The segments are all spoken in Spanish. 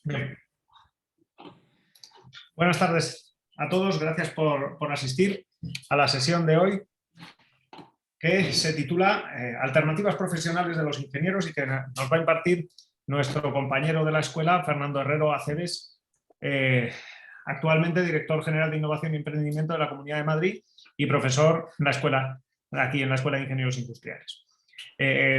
Bien. Buenas tardes a todos, gracias por asistir a la sesión de hoy que se titula Alternativas profesionales de los ingenieros y que nos va a impartir nuestro compañero de la escuela, Fernando Herrero Aceves, actualmente director general de Innovación y Emprendimiento de la Comunidad de Madrid y profesor en la escuela, aquí en la Escuela de Ingenieros Industriales.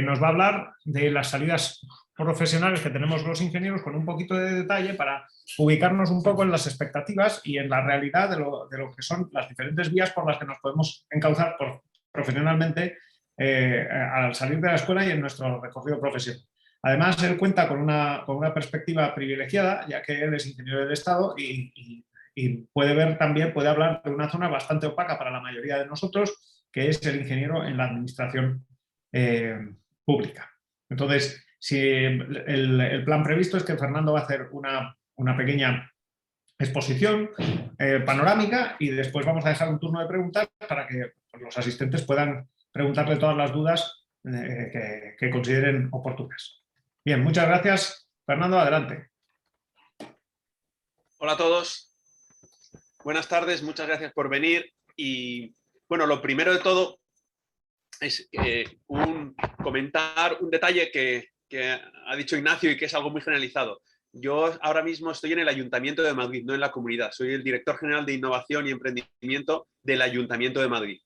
Nos va a hablar de las salidas profesionales que tenemos los ingenieros con un poquito de detalle para ubicarnos un poco en las expectativas y en la realidad de lo que son las diferentes vías por las que nos podemos encauzar profesionalmente al salir de la escuela y en nuestro recorrido profesional. Además, él cuenta con una perspectiva privilegiada, ya que él es ingeniero del Estado y puede ver también, puede hablar de una zona bastante opaca para la mayoría de nosotros, que es el ingeniero en la administración pública. Entonces, si el plan previsto es que Fernando va a hacer una pequeña exposición panorámica y después vamos a dejar un turno de preguntas para que los asistentes puedan preguntarle todas las dudas que consideren oportunas. Bien, muchas gracias. Fernando, adelante. Hola a todos. Buenas tardes, muchas gracias por venir. Y bueno, lo primero de todo es comentar un detalle que ha dicho Ignacio y que es algo muy generalizado. Yo ahora mismo estoy en el Ayuntamiento de Madrid, no en la comunidad. Soy el director general de Innovación y Emprendimiento del Ayuntamiento de Madrid,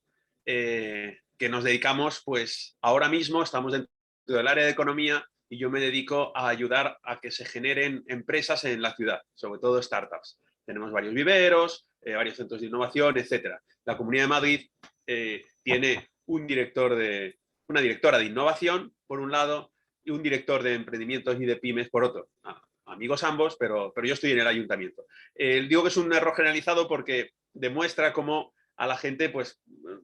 que nos dedicamos, pues ahora mismo estamos dentro del área de economía y yo me dedico a ayudar a que se generen empresas en la ciudad, sobre todo startups. Tenemos varios viveros, varios centros de innovación, etcétera. La Comunidad de Madrid tiene una directora de innovación, por un lado, y un director de emprendimientos y de pymes, por otro. Amigos ambos, pero yo estoy en el ayuntamiento. Digo que es un error generalizado porque demuestra cómo a la gente, pues,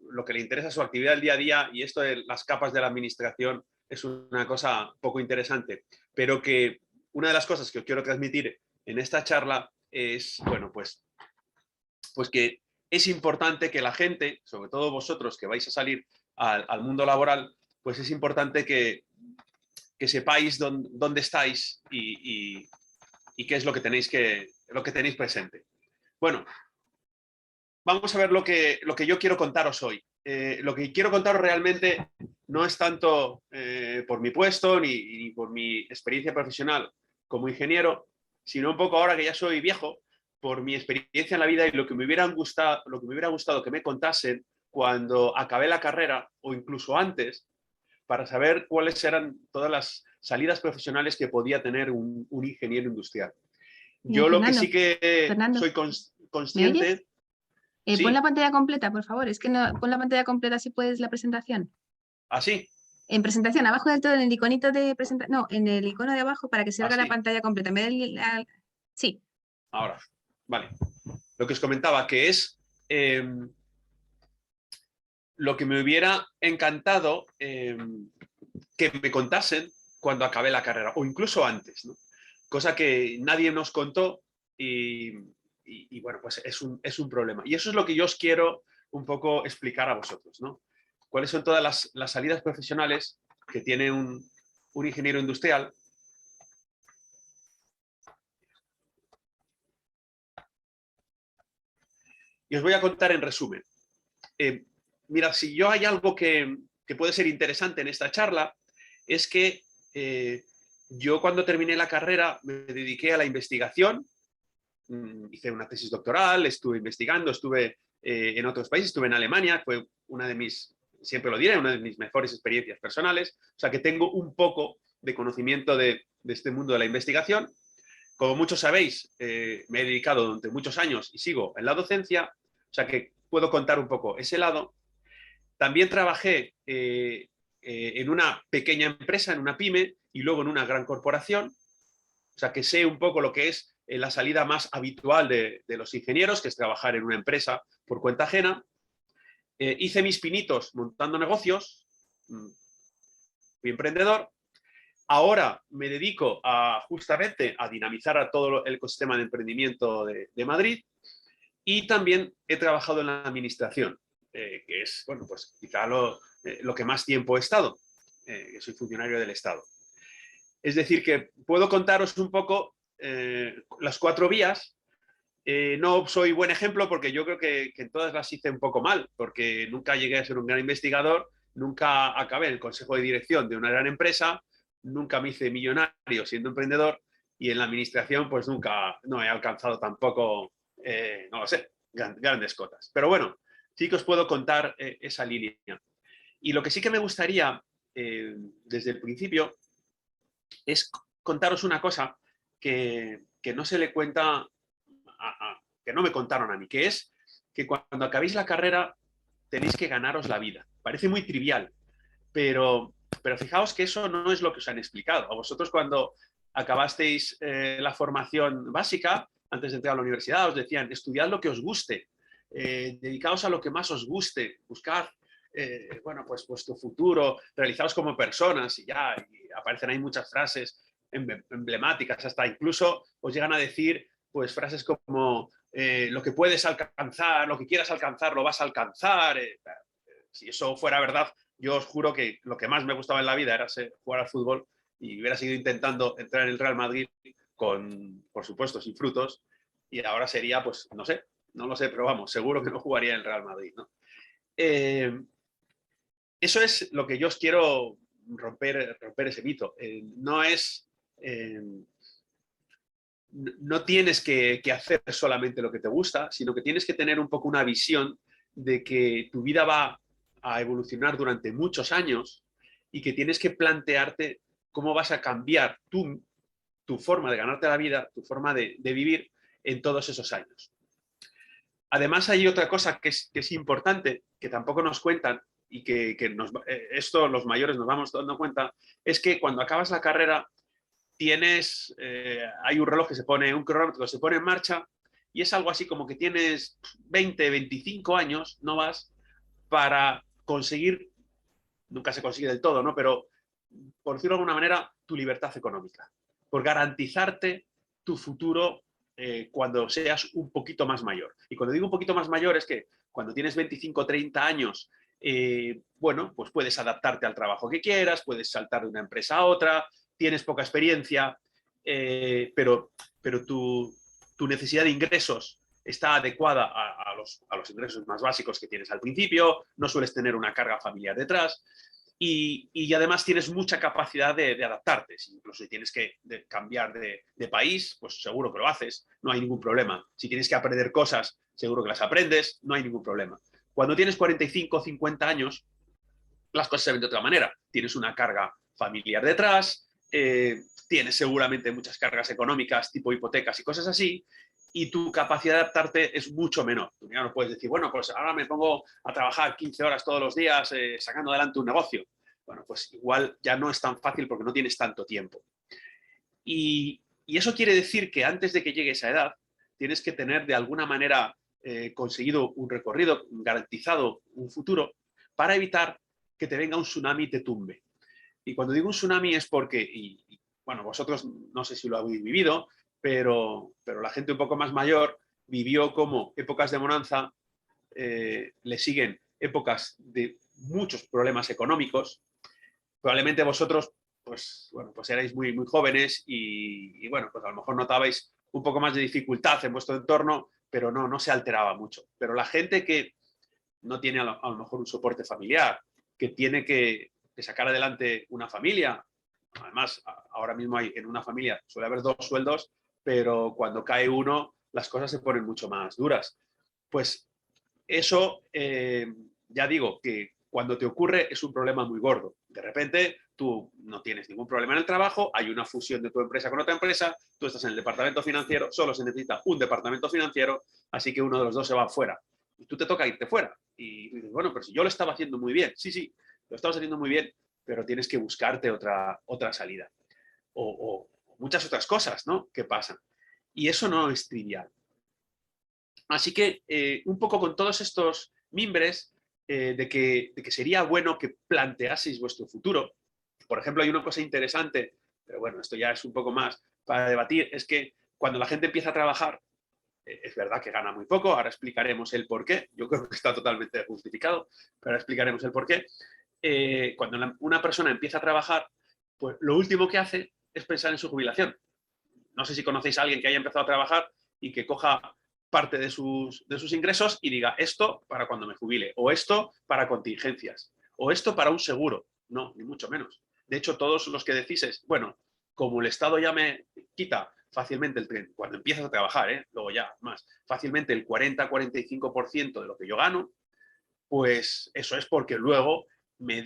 lo que le interesa es su actividad del día a día, y esto de las capas de la administración es una cosa poco interesante, pero que una de las cosas que os quiero transmitir en esta charla es, bueno, pues que es importante que la gente, sobre todo vosotros que vais a salir al mundo laboral, pues es importante que sepáis dónde estáis y qué es lo que tenéis presente. Bueno, vamos a ver lo que yo quiero contaros hoy. Lo que quiero contaros realmente no es tanto por mi puesto ni por mi experiencia profesional como ingeniero, sino un poco ahora que ya soy viejo, por mi experiencia en la vida y lo que me hubiera gustado que me contasen cuando acabé la carrera o incluso antes, para saber cuáles eran todas las salidas profesionales que podía tener un ingeniero industrial. Yo Fernando, lo que sí que Fernando, soy consciente... ¿me oyes? Sí. Pon la pantalla completa, por favor. Es que no, pon la pantalla completa si puedes la presentación. ¿Ah, sí? En presentación, abajo del todo, en el iconito de presentación. No, en el icono de abajo para que se vea la Sí. pantalla completa. Sí. Ahora, vale. Lo que os comentaba, que es lo que me hubiera encantado que me contasen cuando acabé la carrera, o incluso antes, ¿no? Cosa que nadie nos contó y bueno, pues es un problema. Y eso es lo que yo os quiero un poco explicar a vosotros, ¿no? ¿Cuáles son todas las salidas profesionales que tiene un ingeniero industrial? Y os voy a contar en resumen. Mira, si yo hay algo que puede ser interesante en esta charla, es que yo cuando terminé la carrera me dediqué a la investigación, hice una tesis doctoral, estuve investigando, estuve en otros países, estuve en Alemania, fue una de mis, siempre lo diré, una de mis mejores experiencias personales, o sea que tengo un poco de conocimiento de este mundo de la investigación. Como muchos sabéis, me he dedicado durante muchos años y sigo en la docencia, o sea que puedo contar un poco ese lado. También trabajé en una pequeña empresa, en una pyme, y luego en una gran corporación. O sea, que sé un poco lo que es la salida más habitual de los ingenieros, que es trabajar en una empresa por cuenta ajena. Hice mis pinitos montando negocios, fui emprendedor. Ahora me dedico justamente a dinamizar a todo el ecosistema de emprendimiento de Madrid, y también he trabajado en la administración, que es, bueno, pues quizá lo que más tiempo he estado, que soy funcionario del Estado. Es decir, que puedo contaros un poco las 4 vías. No soy buen ejemplo porque yo creo que en todas las hice un poco mal, porque nunca llegué a ser un gran investigador, nunca acabé en el consejo de dirección de una gran empresa, nunca me hice millonario siendo emprendedor y en la administración pues nunca no he alcanzado tampoco, no lo sé, grandes cotas. Pero bueno, sí que os puedo contar esa línea. Y lo que sí que me gustaría desde el principio es contaros una cosa que no se le cuenta que no me contaron a mí, que es que cuando acabéis la carrera tenéis que ganaros la vida. Parece muy trivial, pero fijaos que eso no es lo que os han explicado. A vosotros cuando acabasteis la formación básica, antes de entrar a la universidad, os decían, estudiad lo que os guste, dedicaos a lo que más os guste, buscad bueno, pues vuestro futuro, realizaos como personas y ya, y aparecen ahí muchas frases emblemáticas, hasta incluso os llegan a decir pues frases como lo que puedes alcanzar, lo que quieras alcanzar, lo vas a alcanzar. Si eso fuera verdad, yo os juro que lo que más me gustaba en la vida era jugar al fútbol y hubiera seguido intentando entrar en el Real Madrid con, por supuesto, sin frutos y ahora sería, pues, no sé, no lo sé, pero vamos, seguro que no jugaría en el Real Madrid, ¿no? Eso es lo que yo os quiero romper ese mito. No es... no tienes que hacer solamente lo que te gusta, sino que tienes que tener un poco una visión de que tu vida va a evolucionar durante muchos años y que tienes que plantearte cómo vas a cambiar tu forma de ganarte la vida, tu forma de vivir en todos esos años. Además, hay otra cosa que es importante, que tampoco nos cuentan y que esto los mayores nos vamos dando cuenta, es que cuando acabas la carrera tienes, hay un reloj que se pone, un cronómetro que se pone en marcha y es algo así como que tienes 20, 25 años, no vas, para conseguir, nunca se consigue del todo, ¿no? Pero, por decirlo de alguna manera, tu libertad económica, por garantizarte tu futuro cuando seas un poquito más mayor. Y cuando digo un poquito más mayor es que cuando tienes 25, 30 años, bueno, pues puedes adaptarte al trabajo que quieras, puedes saltar de una empresa a otra, tienes poca experiencia, pero tu necesidad de ingresos está adecuada a los ingresos más básicos que tienes al principio, no sueles tener una carga familiar detrás y además tienes mucha capacidad de adaptarte. Incluso si tienes que cambiar de país, pues seguro que lo haces, no hay ningún problema. Si tienes que aprender cosas, seguro que las aprendes, no hay ningún problema. Cuando tienes 45 o 50 años, las cosas se ven de otra manera. Tienes una carga familiar detrás, tienes seguramente muchas cargas económicas tipo hipotecas y cosas así, y tu capacidad de adaptarte es mucho menor. Tú ya no puedes decir, bueno, pues ahora me pongo a trabajar 15 horas todos los días sacando adelante un negocio. Bueno, pues igual ya no es tan fácil porque no tienes tanto tiempo. Y eso quiere decir que antes de que llegues a esa edad, tienes que tener de alguna manera conseguido un recorrido, garantizado un futuro, para evitar que te venga un tsunami y te tumbe. Y cuando digo un tsunami es porque, y bueno, vosotros no sé si lo habéis vivido, pero la gente un poco más mayor vivió como épocas de bonanza, le siguen épocas de muchos problemas económicos. Probablemente vosotros, pues, bueno, pues erais muy, muy jóvenes y bueno, pues a lo mejor notabais un poco más de dificultad en vuestro entorno, pero no se alteraba mucho. Pero la gente que no tiene a lo mejor un soporte familiar, que tiene que sacar adelante una familia, además ahora mismo hay en una familia suele haber 2 sueldos, pero cuando cae uno las cosas se ponen mucho más duras. Pues eso, ya digo, que cuando te ocurre es un problema muy gordo. De repente tú no tienes ningún problema en el trabajo, hay una fusión de tu empresa con otra empresa, tú estás en el departamento financiero, solo se necesita un departamento financiero, así que uno de los dos se va fuera. Y tú te toca irte fuera. Y dices, bueno, pero si yo lo estaba haciendo muy bien, sí, lo estabas haciendo muy bien, pero tienes que buscarte otra salida. O muchas otras cosas, ¿no? Que pasan. Y eso no es trivial. Así que un poco con todos estos mimbres de que sería bueno que planteaseis vuestro futuro. Por ejemplo, hay una cosa interesante, pero bueno, esto ya es un poco más para debatir, es que cuando la gente empieza a trabajar, es verdad que gana muy poco, ahora explicaremos el por qué, yo creo que está totalmente justificado, pero ahora explicaremos el por qué. Cuando una persona empieza a trabajar, pues lo último que hace es pensar en su jubilación. no sé si conocéis a alguien que haya empezado a trabajar y que coja parte de sus ingresos y diga esto para cuando me jubile, o esto para contingencias, o esto para un seguro. No, ni mucho menos. De hecho, todos los que decís es, bueno, como el Estado ya me quita fácilmente el tren, cuando empiezas a trabajar, luego ya más, fácilmente el 40-45% de lo que yo gano, pues eso es porque luego me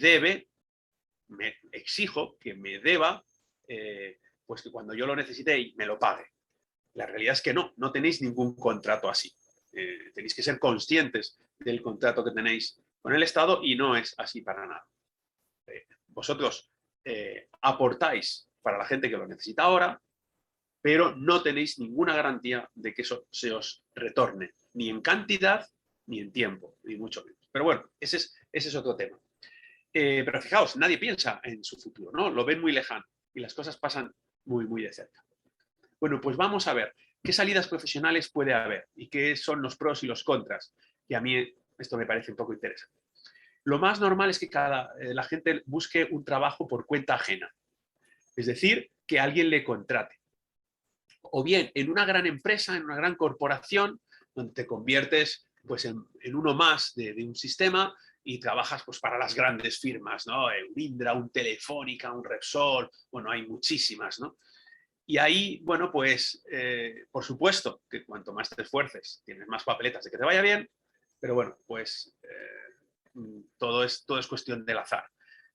exijo que me deba, pues que cuando yo lo necesite me lo pague. La realidad es que no tenéis ningún contrato así. Tenéis que ser conscientes del contrato que tenéis con el Estado y no es así para nada. Vosotros aportáis para la gente que lo necesita ahora, pero no tenéis ninguna garantía de que eso se os retorne, ni en cantidad ni en tiempo, ni mucho menos. Pero bueno, ese es otro tema. Pero fijaos, nadie piensa en su futuro, ¿no? Lo ven muy lejano y las cosas pasan muy, muy de cerca. Bueno, pues vamos a ver qué salidas profesionales puede haber y qué son los pros y los contras. Y a mí esto me parece un poco interesante. Lo más normal es que la gente busque un trabajo por cuenta ajena. Es decir, que alguien le contrate. O bien en una gran empresa, en una gran corporación, donde te conviertes pues, en uno más de un sistema y trabajas pues, para las grandes firmas, ¿no? Un Indra, un Telefónica, un Repsol, bueno, hay muchísimas, ¿no? Y ahí, bueno, pues, por supuesto que cuanto más te esfuerces, tienes más papeletas de que te vaya bien, pero bueno, pues todo es cuestión del azar.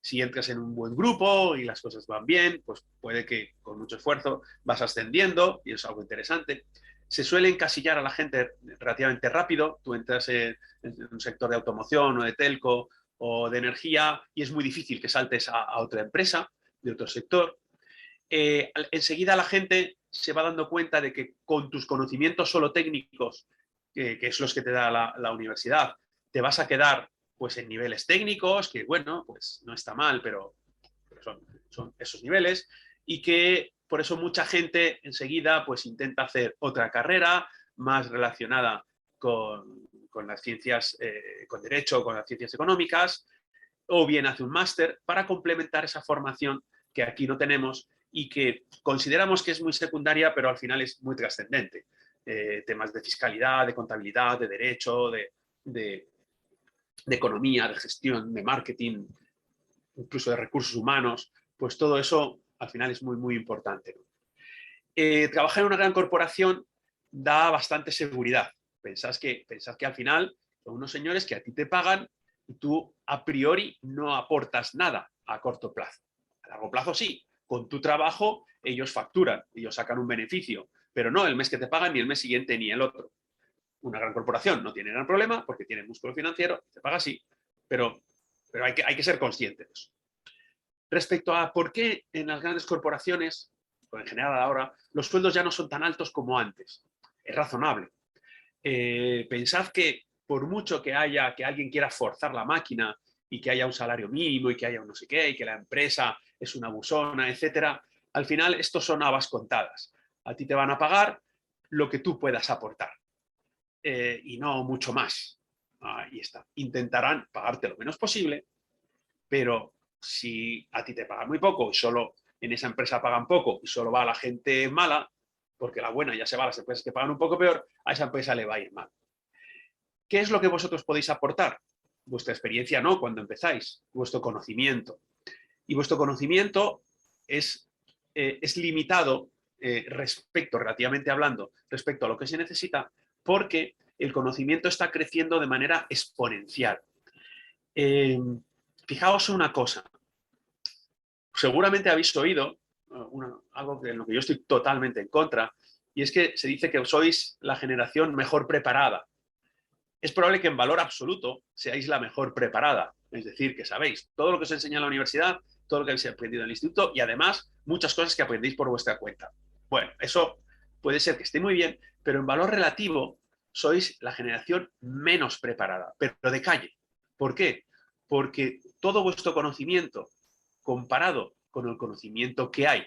Si entras en un buen grupo y las cosas van bien, pues puede que con mucho esfuerzo vas ascendiendo y es algo interesante. Se suele encasillar a la gente relativamente rápido. Tú entras en un sector de automoción o de telco o de energía y es muy difícil que saltes a otra empresa de otro sector. Enseguida la gente se va dando cuenta de que con tus conocimientos solo técnicos, que es los que te da la universidad, te vas a quedar pues en niveles técnicos, que bueno, pues no está mal, pero son esos niveles, y que por eso mucha gente enseguida pues intenta hacer otra carrera más relacionada con las ciencias, con derecho, con las ciencias económicas, o bien hace un máster para complementar esa formación que aquí no tenemos y que consideramos que es muy secundaria, pero al final es muy trascendente. Temas de fiscalidad, de contabilidad, de derecho, de economía, de gestión, de marketing, incluso de recursos humanos, pues todo eso al final es muy, muy importante. Trabajar en una gran corporación da bastante seguridad. Pensad que al final son unos señores que a ti te pagan y tú a priori no aportas nada a corto plazo. A largo plazo sí, con tu trabajo ellos facturan, ellos sacan un beneficio, pero no el mes que te pagan ni el mes siguiente ni el otro. Una gran corporación no tiene gran problema porque tiene músculo financiero, te paga así, pero hay que ser conscientes de eso. Respecto a por qué en las grandes corporaciones, o en general ahora, los sueldos ya no son tan altos como antes. Es razonable. Pensad que por mucho que alguien quiera forzar la máquina y que haya un salario mínimo y que haya un no sé qué y que la empresa es una abusona, etcétera, al final esto son habas contadas. A ti te van a pagar lo que tú puedas aportar. Y no mucho más. Ahí está. Intentarán pagarte lo menos posible, pero si a ti te pagan muy poco y solo en esa empresa pagan poco y solo va la gente mala, porque la buena ya se va a las empresas que pagan un poco peor, a esa empresa le va a ir mal. ¿Qué es lo que vosotros podéis aportar? Vuestra experiencia no, cuando empezáis, vuestro conocimiento. Y vuestro conocimiento es limitado relativamente hablando, respecto a lo que se necesita, porque el conocimiento está creciendo de manera exponencial. Fijaos una cosa. Seguramente habéis oído algo en lo que yo estoy totalmente en contra, y es que se dice que sois la generación mejor preparada. Es probable que en valor absoluto seáis la mejor preparada. Es decir, que sabéis todo lo que os enseña en la universidad, todo lo que habéis aprendido en el instituto y además muchas cosas que aprendéis por vuestra cuenta. Bueno, eso puede ser que esté muy bien, pero en valor relativo sois la generación menos preparada, pero de calle. ¿Por qué? Porque todo vuestro conocimiento comparado con el conocimiento que hay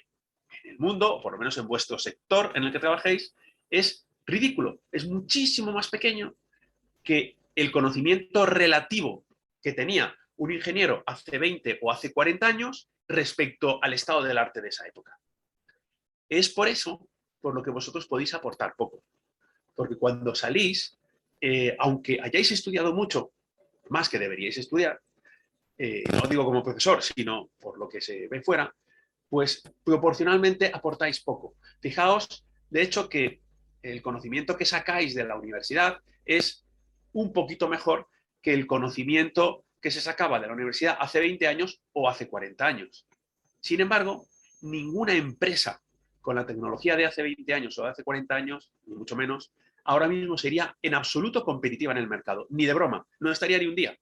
en el mundo, o por lo menos en vuestro sector en el que trabajéis, es ridículo, es muchísimo más pequeño que el conocimiento relativo que tenía un ingeniero hace 20 o hace 40 años respecto al estado del arte de esa época. Es por eso por lo que vosotros podéis aportar poco. Porque cuando salís, aunque hayáis estudiado mucho, más que deberíais estudiar, no digo como profesor, sino por lo que se ve fuera, pues proporcionalmente aportáis poco. Fijaos, de hecho, que el conocimiento que sacáis de la universidad es un poquito mejor que el conocimiento que se sacaba de la universidad hace 20 años o hace 40 años. Sin embargo, ninguna empresa con la tecnología de hace 20 años o de hace 40 años, ni mucho menos, ahora mismo sería en absoluto competitiva en el mercado. Ni de broma, no estaría ni un día.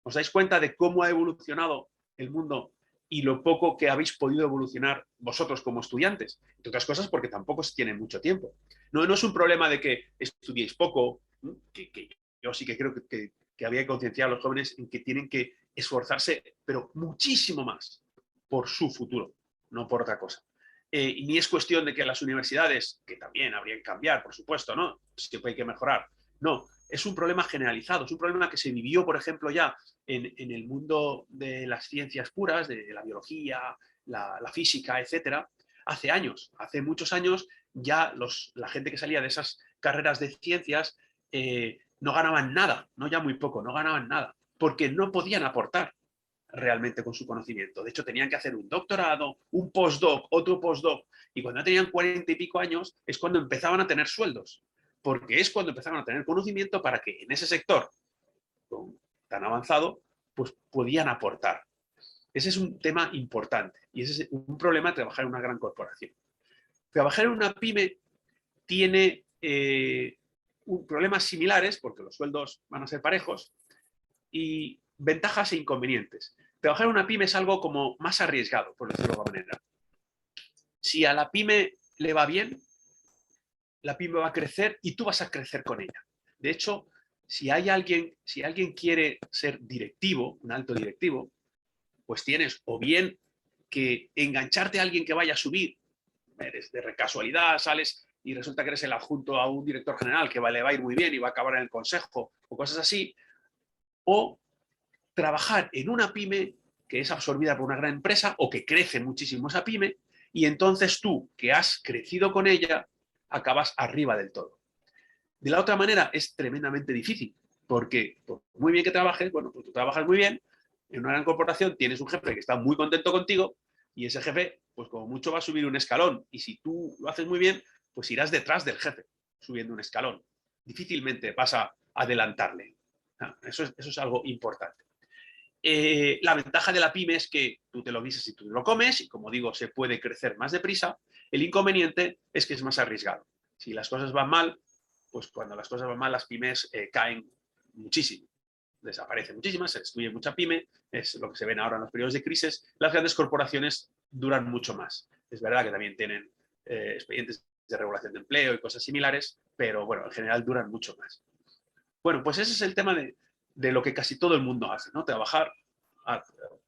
¿Os dais cuenta de cómo ha evolucionado el mundo y lo poco que habéis podido evolucionar vosotros como estudiantes? Entre otras cosas porque tampoco se tiene mucho tiempo. No es un problema de que estudiéis poco, que yo sí que creo que había que concienciar a los jóvenes en que tienen que esforzarse, pero muchísimo más por su futuro, no por otra cosa. Y ni es cuestión de que las universidades, que también habrían que cambiar, por supuesto, ¿no? Siempre hay que mejorar. No, es un problema generalizado, es un problema que se vivió, por ejemplo, ya en el mundo de las ciencias puras, de la biología, la física, etcétera, hace años, hace muchos años, ya la gente que salía de esas carreras de ciencias no ganaban nada, no ya muy poco, no ganaban nada, porque no podían aportar realmente con su conocimiento. De hecho, tenían que hacer un doctorado, un postdoc, otro postdoc, y cuando tenían 40 y pico años es cuando empezaban a tener sueldos, porque es cuando empezaban a tener conocimiento para que en ese sector tan avanzado, pues podían aportar. Ese es un tema importante y ese es un problema de trabajar en una gran corporación. Trabajar en una pyme tiene problemas similares, porque los sueldos van a ser parejos, y ventajas e inconvenientes. Trabajar en una pyme es algo como más arriesgado, por decirlo de alguna manera. Si a la pyme le va bien, la pyme va a crecer y tú vas a crecer con ella. De hecho, si alguien quiere ser directivo, un alto directivo, pues tienes o bien que engancharte a alguien que vaya a subir, eres de casualidad, sales y resulta que eres el adjunto a un director general que le va a ir muy bien y va a acabar en el consejo o cosas así, o trabajar en una pyme que es absorbida por una gran empresa o que crece muchísimo esa pyme y entonces tú, que has crecido con ella, acabas arriba del todo. De la otra manera es tremendamente difícil, porque por muy bien que trabajes, bueno, pues tú trabajas muy bien, en una gran corporación tienes un jefe que está muy contento contigo y ese jefe, pues como mucho va a subir un escalón y si tú lo haces muy bien, pues irás detrás del jefe subiendo un escalón. Difícilmente vas a adelantarle. Eso es algo importante. La ventaja de la pyme es que tú te lo guisas y tú te lo comes y, como digo, se puede crecer más deprisa. El inconveniente es que es más arriesgado. Si las cosas van mal, pues cuando las cosas van mal, las pymes caen muchísimo. Desaparecen muchísimas, se destruye mucha pyme, es lo que se ven ahora en los periodos de crisis. Las grandes corporaciones duran mucho más. Es verdad que también tienen expedientes de regulación de empleo y cosas similares, pero bueno, en general duran mucho más. Bueno, pues ese es el tema de lo que casi todo el mundo hace, ¿no? Trabajar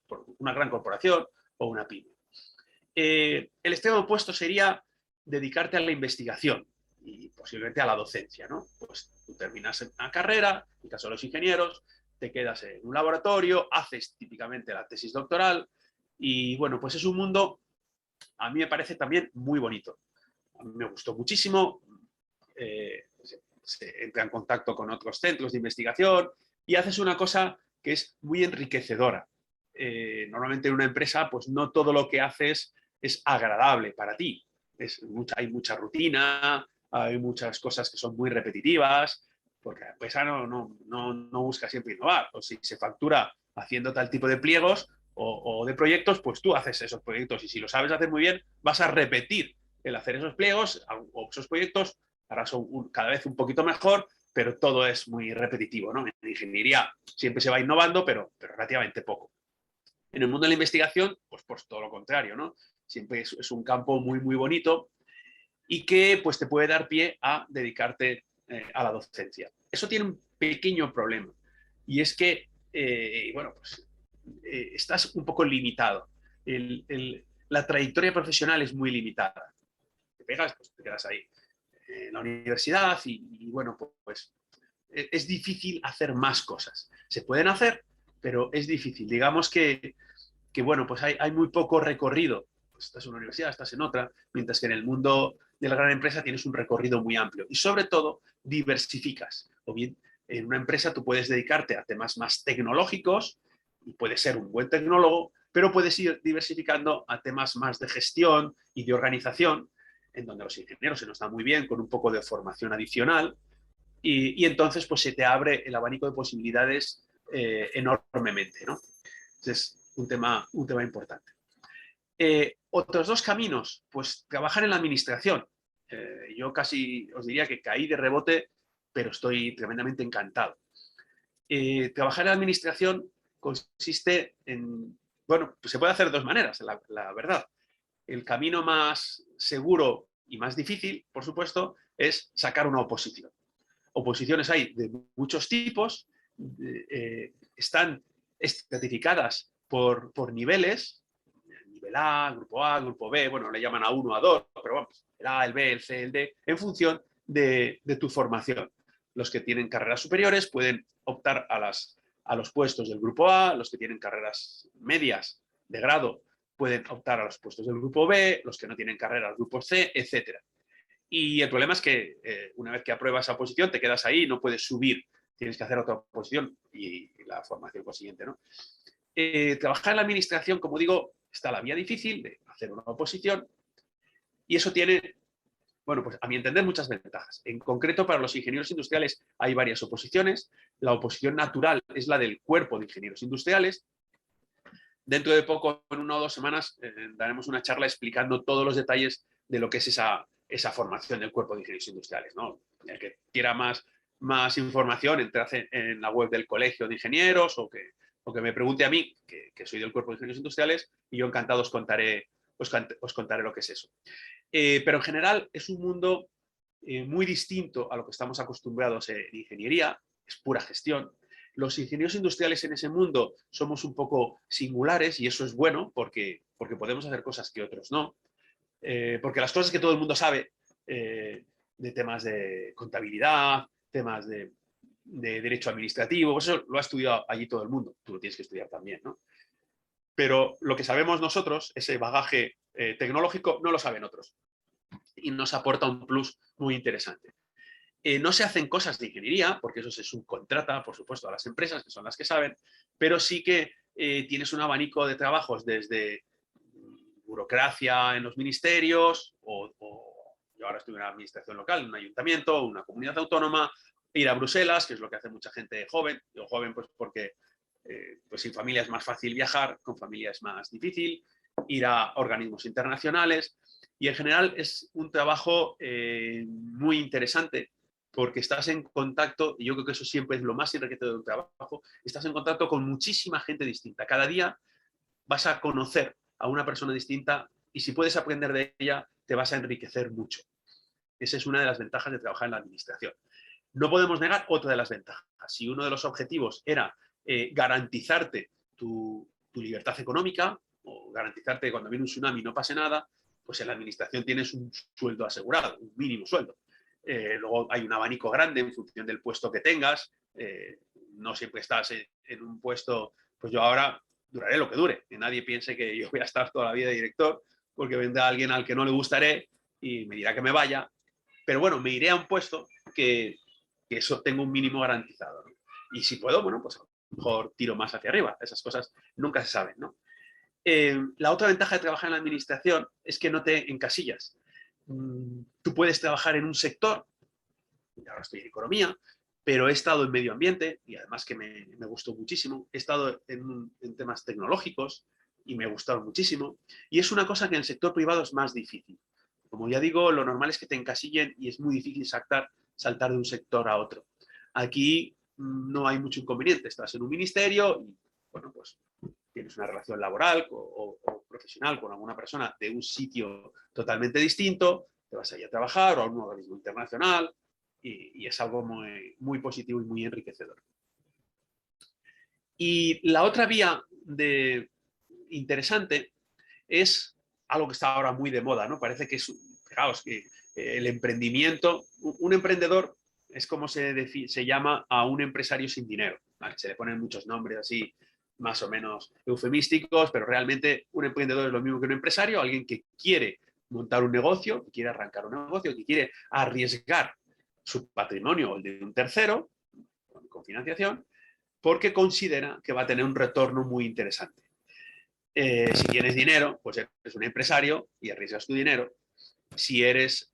por una gran corporación o una pyme. El extremo opuesto sería dedicarte a la investigación y posiblemente a la docencia, ¿no? Pues tú terminas una carrera, en el caso de los ingenieros, te quedas en un laboratorio, haces típicamente la tesis doctoral y bueno, pues es un mundo, a mí me parece también muy bonito. A mí me gustó muchísimo, se entra en contacto con otros centros de investigación y haces una cosa que es muy enriquecedora. Normalmente en una empresa, pues no todo lo que haces es agradable para ti. Hay mucha rutina, hay muchas cosas que son muy repetitivas, porque la empresa no busca siempre innovar. O si se factura haciendo tal tipo de pliegos o de proyectos, pues tú haces esos proyectos y si lo sabes hacer muy bien, vas a repetir el hacer esos pliegos o esos proyectos. Ahora son cada vez un poquito mejor, pero todo es muy repetitivo, ¿no? En ingeniería siempre se va innovando, pero relativamente poco. En el mundo de la investigación, pues todo lo contrario, ¿no? Siempre es un campo muy, muy bonito y que pues, te puede dar pie a dedicarte a la docencia. Eso tiene un pequeño problema y es que, bueno, pues estás un poco limitado. La trayectoria profesional es muy limitada. Te pegas, pues te quedas ahí en la universidad y bueno, pues es difícil hacer más cosas. Se pueden hacer, pero es difícil. Digamos que bueno, pues hay muy poco recorrido. Pues estás en una universidad, estás en otra, mientras que en el mundo de la gran empresa tienes un recorrido muy amplio y sobre todo diversificas. O bien en una empresa tú puedes dedicarte a temas más tecnológicos y puedes ser un buen tecnólogo, pero puedes ir diversificando a temas más de gestión y de organización, en donde los ingenieros se nos da muy bien con un poco de formación adicional y entonces pues se te abre el abanico de posibilidades enormemente, ¿no? Es un tema importante. Otros dos caminos, pues trabajar en la administración. Yo casi os diría que caí de rebote, pero estoy tremendamente encantado. Trabajar en la administración consiste en, bueno, pues se puede hacer de dos maneras, la verdad. El camino más seguro y más difícil, por supuesto, es sacar una oposición. Oposiciones hay de muchos tipos, están estratificadas por niveles, nivel A, grupo B, bueno, le llaman A1, A2, pero vamos, el A, el B, el C, el D, en función de tu formación. Los que tienen carreras superiores pueden optar a los puestos del grupo A, los que tienen carreras medias de grado pueden optar a los puestos del grupo B, los que no tienen carrera al grupo C, etcétera. Y el problema es que una vez que apruebas esa oposición te quedas ahí, no puedes subir, tienes que hacer otra oposición y la formación consiguiente, ¿no? Trabajar en la administración, como digo, está la vía difícil de hacer una oposición y eso tiene, bueno, pues a mi entender muchas ventajas. En concreto, para los ingenieros industriales hay varias oposiciones. La oposición natural es la del cuerpo de ingenieros industriales. Dentro de poco, en 1 o 2 semanas, daremos una charla explicando todos los detalles de lo que es esa formación del cuerpo de ingenieros industriales, ¿no? El que quiera más información, entre en la web del Colegio de Ingenieros o que me pregunte a mí, que soy del cuerpo de ingenieros industriales, y yo encantado os contaré lo que es eso. Pero en general es un mundo muy distinto a lo que estamos acostumbrados en ingeniería, es pura gestión. Los ingenieros industriales en ese mundo somos un poco singulares y eso es bueno porque podemos hacer cosas que otros no. Porque las cosas que todo el mundo sabe, de temas de contabilidad, temas de derecho administrativo, eso lo ha estudiado allí todo el mundo, tú lo tienes que estudiar también, ¿no? Pero lo que sabemos nosotros, ese bagaje tecnológico, no lo saben otros y nos aporta un plus muy interesante. No se hacen cosas de ingeniería, porque eso se subcontrata, por supuesto, a las empresas, que son las que saben, pero sí que tienes un abanico de trabajos desde burocracia en los ministerios, yo ahora estoy en una administración local, en un ayuntamiento, una comunidad autónoma, ir a Bruselas, que es lo que hace mucha gente joven, yo joven pues porque pues sin familia es más fácil viajar, con familia es más difícil, ir a organismos internacionales, y en general es un trabajo muy interesante, porque estás en contacto, y yo creo que eso siempre es lo más enriquecedor del trabajo, estás en contacto con muchísima gente distinta. Cada día vas a conocer a una persona distinta y si puedes aprender de ella, te vas a enriquecer mucho. Esa es una de las ventajas de trabajar en la administración. No podemos negar otra de las ventajas. Si uno de los objetivos era garantizarte tu libertad económica o garantizarte que cuando viene un tsunami no pase nada, pues en la administración tienes un sueldo asegurado, un mínimo sueldo. Luego hay un abanico grande en función del puesto que tengas. No siempre estás en un puesto, pues yo ahora duraré lo que dure. Que nadie piense que yo voy a estar toda la vida de director porque vendrá alguien al que no le gustaré y me dirá que me vaya. Pero bueno, me iré a un puesto que eso tengo un mínimo garantizado, ¿no? Y si puedo, bueno, pues a lo mejor tiro más hacia arriba. Esas cosas nunca se saben, ¿no? La otra ventaja de trabajar en la administración es que no te encasillas. Tú puedes trabajar en un sector, ahora estoy en economía, pero he estado en medio ambiente y además que me gustó muchísimo. He estado en temas tecnológicos y me gustaron muchísimo. Y es una cosa que en el sector privado es más difícil. Como ya digo, lo normal es que te encasillen y es muy difícil saltar de un sector a otro. Aquí no hay mucho inconveniente. Estás en un ministerio y, bueno, pues tienes una relación laboral o profesional con alguna persona de un sitio totalmente distinto, te vas a ir a trabajar o a un organismo internacional y es algo muy, muy positivo y muy enriquecedor. Y la otra vía interesante es algo que está ahora muy de moda, ¿no? Parece que es, fijaos, que el emprendimiento, un emprendedor es como se llama a un empresario sin dinero, ¿vale? Se le ponen muchos nombres así, más o menos eufemísticos, pero realmente un emprendedor es lo mismo que un empresario, alguien que quiere montar un negocio, que quiere arrancar un negocio, que quiere arriesgar su patrimonio o el de un tercero con financiación, porque considera que va a tener un retorno muy interesante. Si tienes dinero, pues eres un empresario y arriesgas tu dinero. Si eres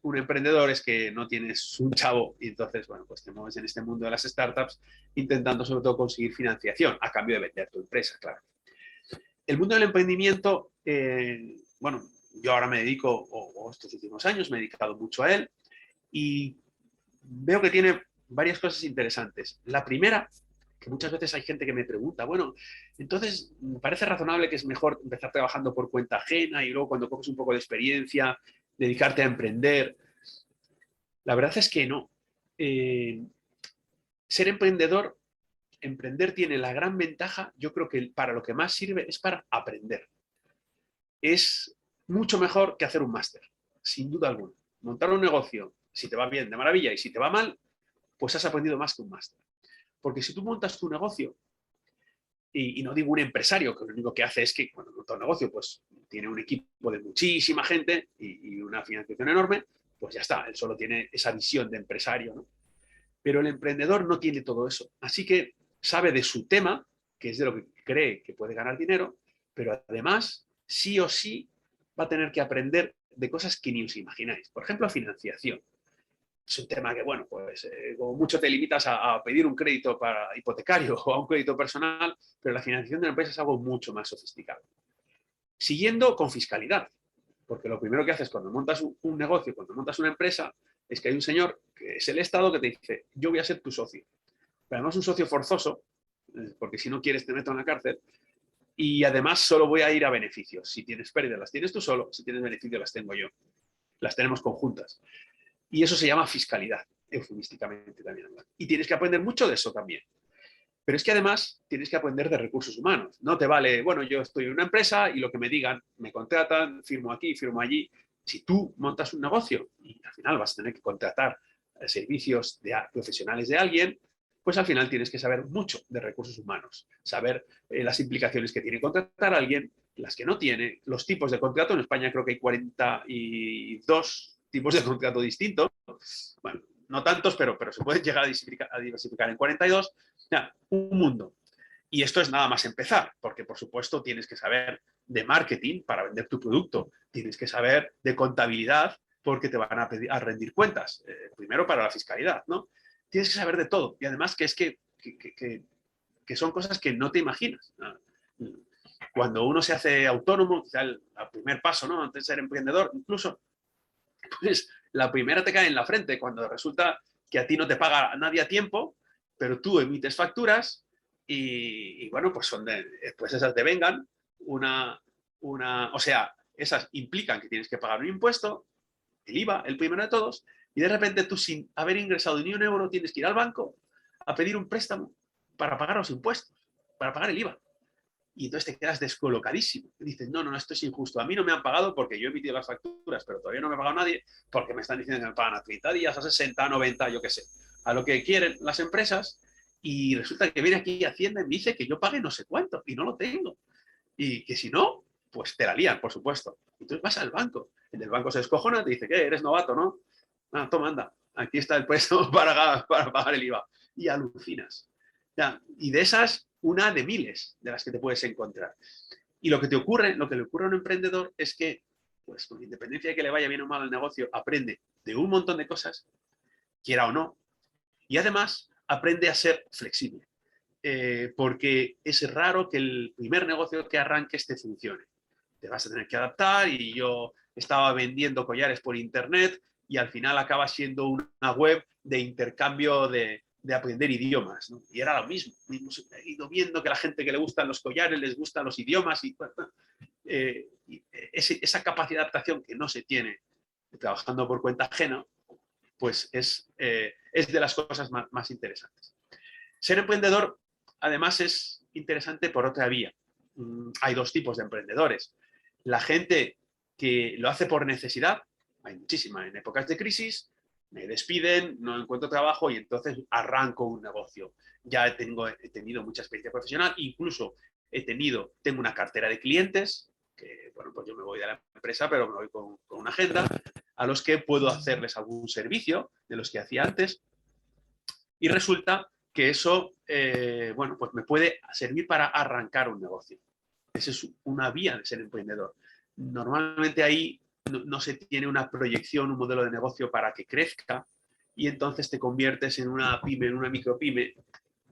un emprendedor, es que no tienes un chavo y entonces, bueno, pues te mueves en este mundo de las startups intentando sobre todo conseguir financiación a cambio de vender tu empresa, claro. El mundo del emprendimiento, bueno, yo ahora me dedico, o estos últimos años me he dedicado mucho a él y veo que tiene varias cosas interesantes. La primera, que muchas veces hay gente que me pregunta, bueno, entonces me parece razonable que es mejor empezar trabajando por cuenta ajena y luego cuando coges un poco de experiencia, dedicarte a emprender. La verdad es que no. Ser emprender tiene la gran ventaja, yo creo que para lo que más sirve es para aprender. Es mucho mejor que hacer un máster, sin duda alguna. Montar un negocio, si te va bien, de maravilla, y si te va mal, pues has aprendido más que un máster. Porque si tú montas tu negocio, y no digo un empresario, que lo único que hace es que cuando monta un negocio, pues tiene un equipo de muchísima gente y una financiación enorme, pues ya está, él solo tiene esa visión de empresario, ¿no? Pero el emprendedor no tiene todo eso. Así que sabe de su tema, que es de lo que cree que puede ganar dinero, pero además, sí o sí, va a tener que aprender de cosas que ni os imagináis. Por ejemplo, financiación. Es un tema que, bueno, pues como mucho te limitas a pedir un crédito para hipotecario o a un crédito personal, pero la financiación de la empresa es algo mucho más sofisticado. Siguiendo con fiscalidad, porque lo primero que haces cuando montas un negocio, cuando montas una empresa, es que hay un señor que es el Estado que te dice, yo voy a ser tu socio. Pero además un socio forzoso, porque si no quieres te meto en la cárcel, y además solo voy a ir a beneficios. Si tienes pérdidas las tienes tú solo, si tienes beneficios las tengo yo. Las tenemos conjuntas. Y eso se llama fiscalidad, eufemísticamente también. Y tienes que aprender mucho de eso también. Pero es que además tienes que aprender de recursos humanos. No te vale, bueno, yo estoy en una empresa y lo que me digan, me contratan, firmo aquí, firmo allí. Si tú montas un negocio y al final vas a tener que contratar servicios profesionales de alguien, pues al final tienes que saber mucho de recursos humanos, saber las implicaciones que tiene contratar a alguien, las que no tiene, los tipos de contrato. En España creo que hay 42 tipos de contrato distintos. Bueno, no tantos, pero se pueden llegar a diversificar en 42. Ya, un mundo. Y esto es nada más empezar, porque por supuesto tienes que saber de marketing para vender tu producto, tienes que saber de contabilidad porque te van a rendir cuentas, primero para la fiscalidad, ¿no? Tienes que saber de todo y además que es que son cosas que no te imaginas. Cuando uno se hace autónomo, el primer paso, ¿no? Antes de ser emprendedor, incluso, pues la primera te cae en la frente cuando resulta que a ti no te paga nadie a tiempo, pero tú emites facturas y bueno, pues pues esas devengan o sea, esas implican que tienes que pagar un impuesto, el IVA, el primero de todos, y de repente tú sin haber ingresado ni un euro tienes que ir al banco a pedir un préstamo para pagar los impuestos, para pagar el IVA. Y entonces te quedas descolocadísimo. Y dices, no, esto es injusto. A mí no me han pagado porque yo he emitido las facturas, pero todavía no me ha pagado nadie porque me están diciendo que me pagan a 30 días, a 60, a 90, yo qué sé. A lo que quieren las empresas y resulta que viene aquí Hacienda y me dice que yo pague no sé cuánto y no lo tengo. Y que si no, pues te la lían, por supuesto. Entonces vas al banco. El del banco se descojona, te dice, ¿qué? Eres novato, ¿no? Ah, toma, anda. Aquí está el préstamo para pagar el IVA. Y alucinas. Ya, y de esas, una de miles de las que te puedes encontrar. Y lo que le ocurre a un emprendedor es que, pues con independencia de que le vaya bien o mal al negocio, aprende de un montón de cosas, quiera o no, y además aprende a ser flexible. Porque es raro que el primer negocio que arranques te funcione. Te vas a tener que adaptar y yo estaba vendiendo collares por internet y al final acaba siendo una web de intercambio de aprender idiomas, ¿no? Y era lo mismo. He ido viendo que a la gente que le gustan los collares les gustan los idiomas y esa capacidad de adaptación que no se tiene trabajando por cuenta ajena, pues es de las cosas más interesantes. Ser emprendedor, además, es interesante por otra vía. Hay dos tipos de emprendedores. La gente que lo hace por necesidad, hay muchísima. En épocas de crisis, me despiden, no encuentro trabajo y entonces arranco un negocio. Ya he tenido mucha experiencia profesional, incluso tengo una cartera de clientes que bueno, pues yo me voy de la empresa, pero me voy con una agenda, a los que puedo hacerles algún servicio de los que hacía antes, y resulta que eso, bueno, pues me puede servir para arrancar un negocio. Esa es una vía de ser emprendedor. Normalmente ahí no se tiene una proyección, un modelo de negocio para que crezca, y entonces te conviertes en una pyme, en una micropyme,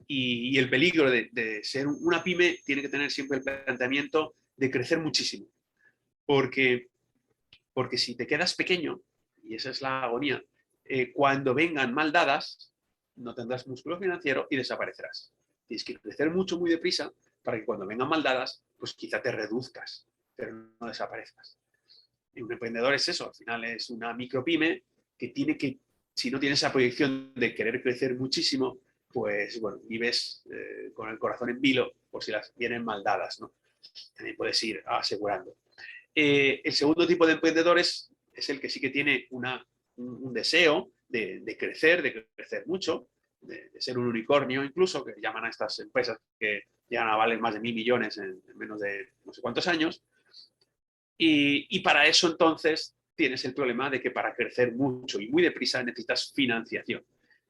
y el peligro de ser una pyme tiene que tener siempre el planteamiento de crecer muchísimo, porque si te quedas pequeño, y esa es la agonía, cuando vengan mal dadas, no tendrás músculo financiero y desaparecerás. Tienes que crecer mucho, muy deprisa, para que cuando vengan mal dadas, pues quizá te reduzcas, pero no desaparezcas. Y un emprendedor es eso, al final es una micropyme que tiene que, si no tiene esa proyección de querer crecer muchísimo, pues bueno, vives con el corazón en vilo por si las vienen mal dadas, ¿no? También puedes ir asegurando. El segundo tipo de emprendedores es el que sí que tiene un deseo de crecer mucho, de ser un unicornio incluso, que llaman a estas empresas que llegan a valer más de 1.000 millones en menos de no sé cuántos años. Y para eso entonces tienes el problema de que para crecer mucho y muy deprisa necesitas financiación.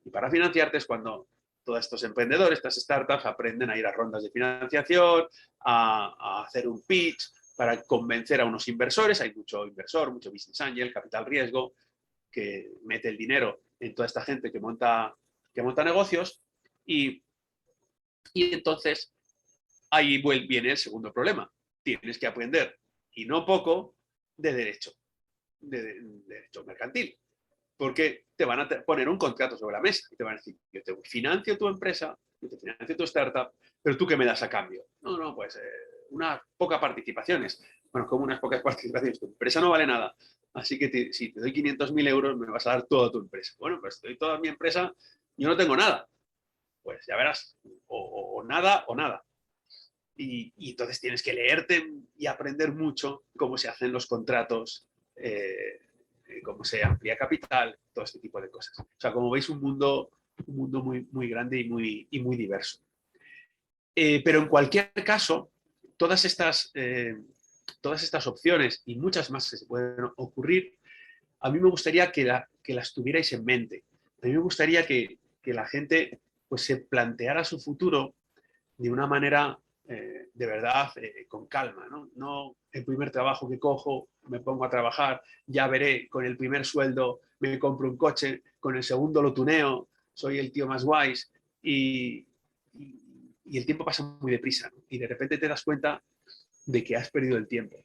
Y para financiarte es cuando todos estos emprendedores, estas startups, aprenden a ir a rondas de financiación, a hacer un pitch para convencer a unos inversores. Hay mucho inversor, mucho business angel, capital riesgo, que mete el dinero en toda esta gente que monta negocios. Y entonces ahí viene el segundo problema. Tienes que aprender, y no poco, de derecho mercantil. Porque te van a poner un contrato sobre la mesa y te van a decir, yo te financio tu empresa, yo te financio tu startup, pero ¿tú qué me das a cambio? No, pues unas pocas participaciones. Bueno, como unas pocas participaciones, tu empresa no vale nada. Así que si te doy 500.000 euros, me vas a dar toda tu empresa. Bueno, pues te doy toda mi empresa, yo no tengo nada. Pues ya verás, o nada o nada. Y entonces tienes que leerte y aprender mucho cómo se hacen los contratos, cómo se amplía capital, todo este tipo de cosas. O sea, como veis, un mundo muy, muy grande y muy diverso. Pero en cualquier caso, todas estas opciones y muchas más que se pueden ocurrir, a mí me gustaría que las tuvierais en mente. A mí me gustaría que la gente pues, se planteara su futuro de una manera de verdad con calma, ¿no? No el primer trabajo que cojo, me pongo a trabajar, ya veré, con el primer sueldo me compro un coche, con el segundo lo tuneo, soy el tío más guays, y el tiempo pasa muy deprisa, ¿no? Y de repente te das cuenta de que has perdido el tiempo.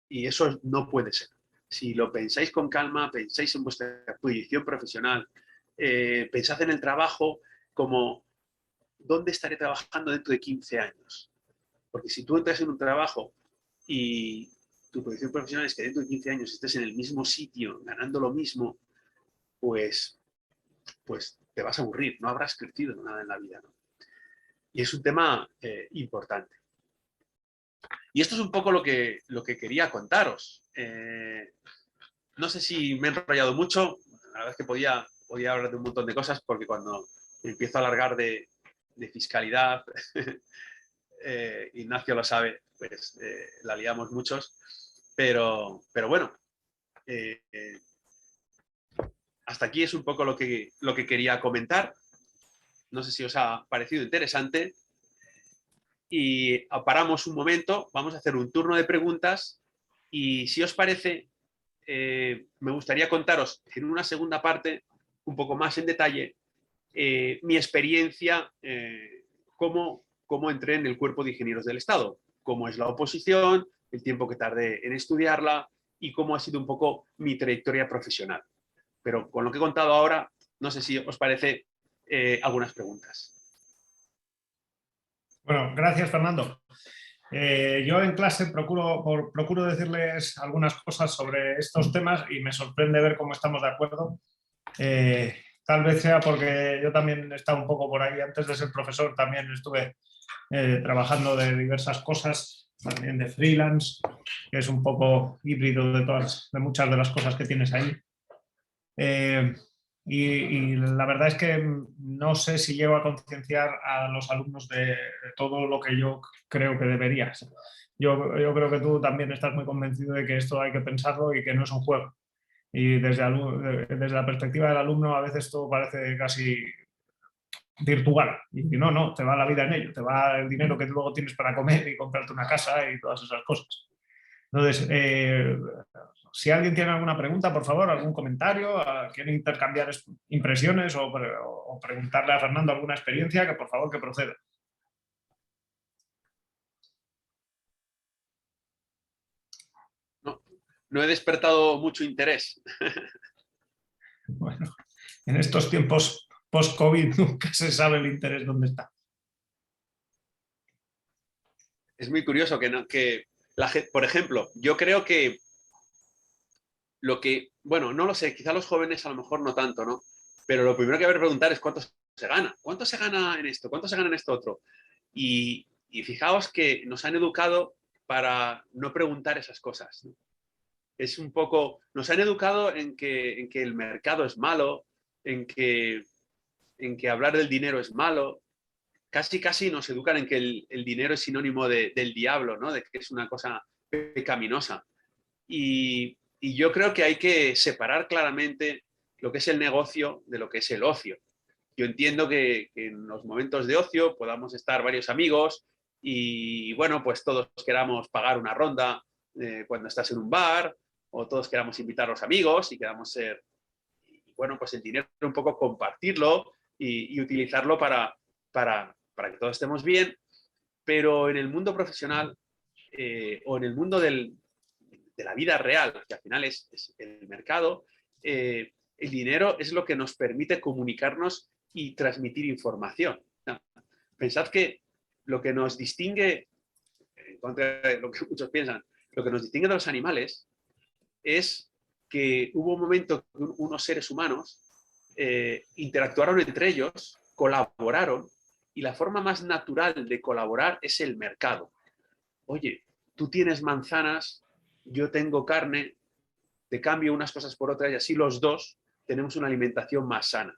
Y eso no puede ser. Si lo pensáis con calma, pensáis en vuestra proyección profesional, pensad en el trabajo como ¿dónde estaré trabajando dentro de 15 años? Porque si tú entras en un trabajo y tu proyección profesional es que dentro de 15 años estés en el mismo sitio, ganando lo mismo, pues te vas a aburrir, no habrás crecido nada en la vida, ¿no? Y es un tema importante. Y esto es un poco lo que quería contaros. No sé si me he enrollado mucho, la verdad es que podía hablar de un montón de cosas, porque cuando me empiezo a alargar de fiscalidad, Ignacio lo sabe, pues la liamos muchos, pero bueno, hasta aquí es un poco lo que quería comentar. No sé si os ha parecido interesante. Y paramos un momento, vamos a hacer un turno de preguntas, y si os parece, me gustaría contaros en una segunda parte, un poco más en detalle, mi experiencia, cómo entré en el Cuerpo de Ingenieros del Estado, cómo es la oposición, el tiempo que tardé en estudiarla y cómo ha sido un poco mi trayectoria profesional. Pero con lo que he contado ahora, no sé si os parece algunas preguntas. Bueno, gracias, Fernando. Yo en clase procuro decirles algunas cosas sobre estos temas y me sorprende ver cómo estamos de acuerdo. Tal vez sea porque yo también he estado un poco por ahí. Antes de ser profesor también estuve trabajando de diversas cosas, también de freelance, que es un poco híbrido de muchas de las cosas que tienes ahí. Y la verdad es que no sé si llego a concienciar a los alumnos de todo lo que yo creo que debería. yo creo que tú también estás muy convencido de que esto hay que pensarlo y que no es un juego. Y desde la perspectiva del alumno a veces todo parece casi virtual. Y no, te va la vida en ello, te va el dinero que luego tienes para comer y comprarte una casa y todas esas cosas. Entonces, si alguien tiene alguna pregunta, por favor, algún comentario, quiere intercambiar impresiones o preguntarle a Fernando alguna experiencia, que por favor que proceda. No he despertado mucho interés. Bueno, en estos tiempos post-COVID nunca se sabe el interés dónde está. Es muy curioso que la gente, por ejemplo, yo creo que bueno, no lo sé, quizá los jóvenes a lo mejor no tanto, ¿no? Pero lo primero que hay que preguntar es cuánto se gana. ¿Cuánto se gana en esto? ¿Cuánto se gana en esto otro? Y fijaos que nos han educado para no preguntar esas cosas, ¿no? Es un poco, nos han educado en que el mercado es malo, en que hablar del dinero es malo. Casi nos educan en que el dinero es sinónimo del diablo, ¿no? De que es una cosa pecaminosa. Y yo creo que hay que separar claramente lo que es el negocio de lo que es el ocio. Yo entiendo que en los momentos de ocio podamos estar varios amigos y, bueno, pues todos queramos pagar una ronda cuando estás en un bar, o todos queramos invitar a los amigos y queramos ser, y, bueno, pues el dinero un poco compartirlo y utilizarlo para que todos estemos bien, pero en el mundo profesional o en el mundo de la vida real, que al final es el mercado, el dinero es lo que nos permite comunicarnos y transmitir información. Pensad que lo que nos distingue, en contra de lo que muchos piensan, lo que nos distingue de los animales es que hubo un momento que unos seres humanos interactuaron entre ellos, colaboraron, y la forma más natural de colaborar es el mercado. Oye, tú tienes manzanas, yo tengo carne, te cambio unas cosas por otras y así los dos tenemos una alimentación más sana.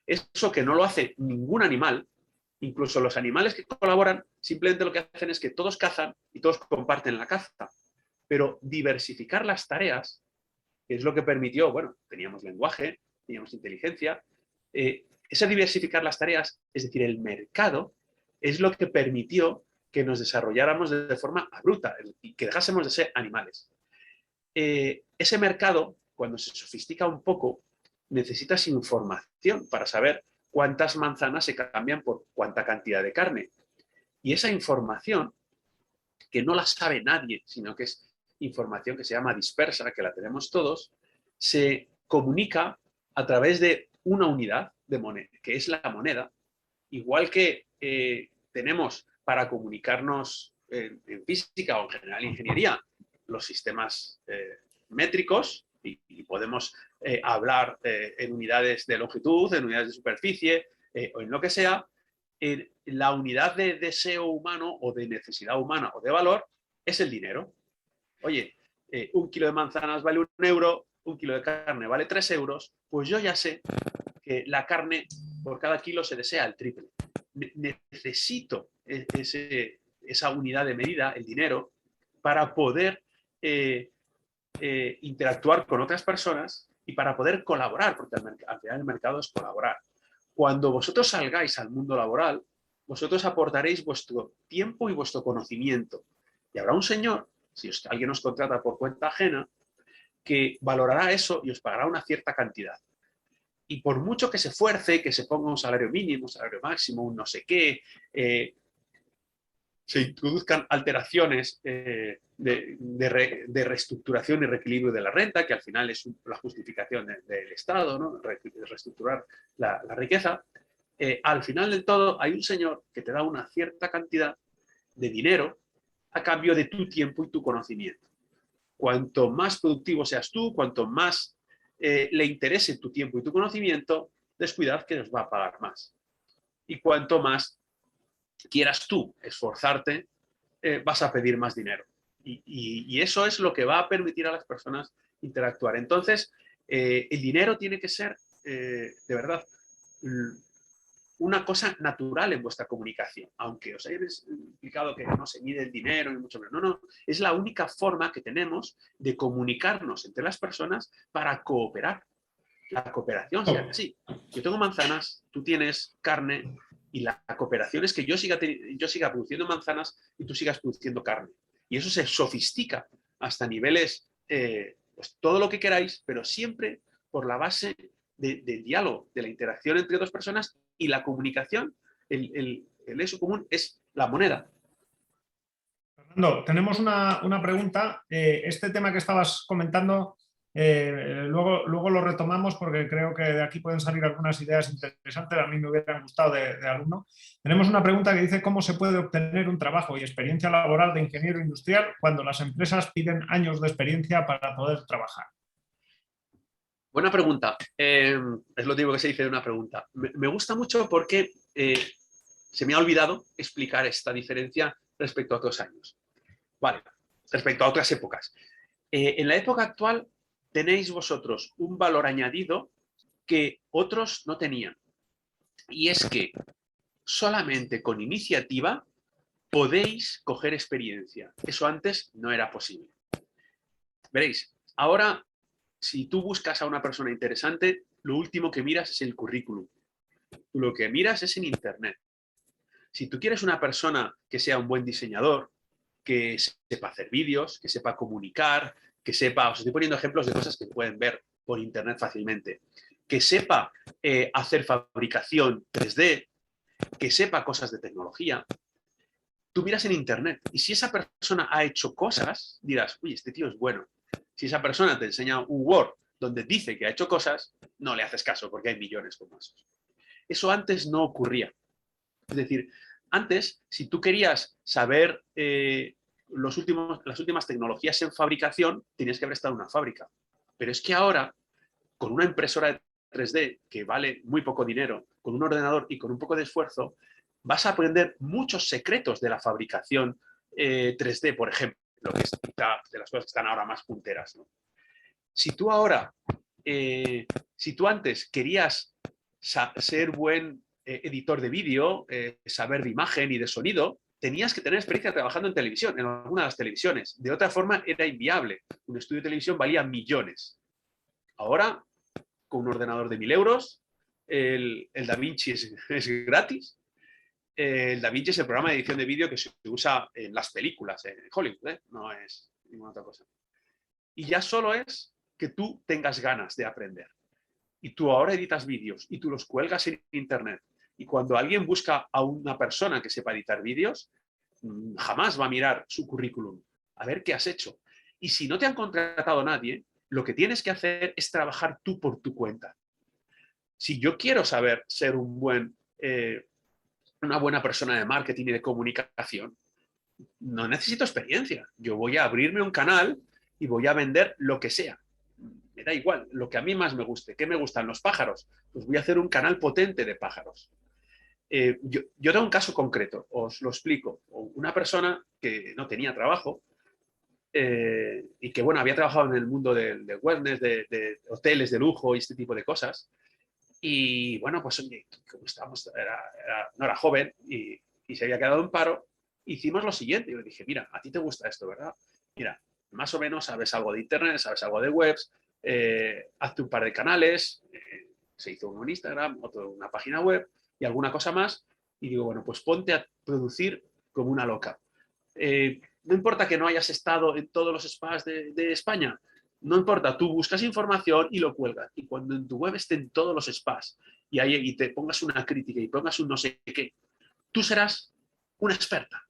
Eso que no lo hace ningún animal, incluso los animales que colaboran, simplemente lo que hacen es que todos cazan y todos comparten la caza. Pero diversificar las tareas, que es lo que permitió, bueno, teníamos lenguaje, teníamos inteligencia, esa diversificar las tareas, es decir, el mercado, es lo que permitió que nos desarrolláramos de forma abrupta y que dejásemos de ser animales. Ese mercado, cuando se sofistica un poco, necesitas información para saber cuántas manzanas se cambian por cuánta cantidad de carne. Y esa información, que no la sabe nadie, sino que es información que se llama dispersa, que la tenemos todos, se comunica a través de una unidad de moneda, que es la moneda, igual que tenemos para comunicarnos en física o en general ingeniería los sistemas métricos y podemos hablar en unidades de longitud, en unidades de superficie o en lo que sea. La unidad de deseo humano o de necesidad humana o de valor es el dinero. Oye, 1 kilo de manzanas vale 1 euro, 1 kilo de carne vale 3 euros, pues yo ya sé que la carne por cada kilo se desea el triple. Necesito esa unidad de medida, el dinero, para poder interactuar con otras personas y para poder colaborar, porque al final el mercado es colaborar. Cuando vosotros salgáis al mundo laboral, vosotros aportaréis vuestro tiempo y vuestro conocimiento. Y habrá un señor, si alguien os contrata por cuenta ajena, que valorará eso y os pagará una cierta cantidad. Y por mucho que se esfuerce, que se ponga un salario mínimo, un salario máximo, un no sé qué, se introduzcan alteraciones de reestructuración y reequilibrio de la renta, que al final es la justificación del Estado, ¿no? Reestructurar la riqueza. Al final del todo hay un señor que te da una cierta cantidad de dinero a cambio de tu tiempo y tu conocimiento. Cuanto más productivo seas tú, cuanto más le interese tu tiempo y tu conocimiento, descuidad que os va a pagar más. Y cuanto más quieras tú esforzarte, vas a pedir más dinero. Y eso es lo que va a permitir a las personas interactuar. Entonces, el dinero tiene que ser, de verdad, una cosa natural en vuestra comunicación, aunque os hayáis explicado que no se mide el dinero, ni mucho menos. No, no, es la única forma que tenemos de comunicarnos entre las personas para cooperar. La cooperación se hace así. Yo tengo manzanas, tú tienes carne, y la cooperación es que yo siga produciendo manzanas y tú sigas produciendo carne. Y eso se sofistica hasta niveles, pues todo lo que queráis, pero siempre por la base del diálogo, de la interacción entre dos personas y la comunicación. El eso común es la moneda. Fernando, tenemos una pregunta. Este tema que estabas comentando, luego lo retomamos porque creo que de aquí pueden salir algunas ideas interesantes. A mí me hubieran gustado de alumno. Tenemos una pregunta que dice: ¿cómo se puede obtener un trabajo y experiencia laboral de ingeniero industrial cuando las empresas piden años de experiencia para poder trabajar? Buena pregunta. Es lo típico que se dice de una pregunta. Me gusta mucho porque se me ha olvidado explicar esta diferencia respecto a otros años. Vale, respecto a otras épocas. En la época actual tenéis vosotros un valor añadido que otros no tenían. Y es que solamente con iniciativa podéis coger experiencia. Eso antes no era posible. Veréis, ahora, si tú buscas a una persona interesante, lo último que miras es el currículum. Tú lo que miras es en Internet. Si tú quieres una persona que sea un buen diseñador, que sepa hacer vídeos, que sepa comunicar, que sepa, os estoy poniendo ejemplos de cosas que pueden ver por Internet fácilmente, que sepa hacer fabricación 3D, que sepa cosas de tecnología, tú miras en Internet y si esa persona ha hecho cosas, dirás, uy, este tío es bueno. Si esa persona te enseña un Word donde dice que ha hecho cosas, no le haces caso porque hay millones como esos. Eso antes no ocurría. Es decir, antes, si tú querías saber las últimas tecnologías en fabricación, tenías que haber estado en una fábrica. Pero es que ahora, con una impresora de 3D que vale muy poco dinero, con un ordenador y con un poco de esfuerzo, vas a aprender muchos secretos de la fabricación 3D, por ejemplo, que es de las cosas que están ahora más punteras, ¿no? Si tú ahora, si tú antes querías ser buen editor de vídeo, saber de imagen y de sonido, tenías que tener experiencia trabajando en televisión, en alguna de las televisiones. De otra forma, era inviable. Un estudio de televisión valía millones. Ahora, con un ordenador de 1.000 euros, el DaVinci es gratis. El DaVinci es el programa de edición de vídeo que se usa en las películas, en Hollywood, no es ninguna otra cosa. Y ya solo es que tú tengas ganas de aprender. Y tú ahora editas vídeos y tú los cuelgas en Internet. Y cuando alguien busca a una persona que sepa editar vídeos, jamás va a mirar su currículum, a ver qué has hecho. Y si no te han contratado nadie, lo que tienes que hacer es trabajar tú por tu cuenta. Si yo quiero saber ser una buena persona de marketing y de comunicación, no necesito experiencia. Yo voy a abrirme un canal y voy a vender lo que sea. Me da igual, lo que a mí más me guste. ¿Qué me gustan los pájaros? Pues voy a hacer un canal potente de pájaros. Yo tengo un caso concreto, os lo explico. Una persona que no tenía trabajo y que, bueno, había trabajado en el mundo del wellness, de hoteles de lujo y este tipo de cosas. Y, bueno, pues oye, como no era joven y se había quedado en paro, hicimos lo siguiente. Yo le dije, mira, a ti te gusta esto, ¿verdad? Mira, más o menos sabes algo de Internet, sabes algo de webs, hazte un par de canales, se hizo uno en Instagram, otro en una página web y alguna cosa más. Y digo, bueno, pues ponte a producir como una loca. No importa que no hayas estado en todos los spas de España, no importa, tú buscas información y lo cuelgas. Y cuando en tu web estén todos los spas y te pongas una crítica y pongas un no sé qué, tú serás una experta.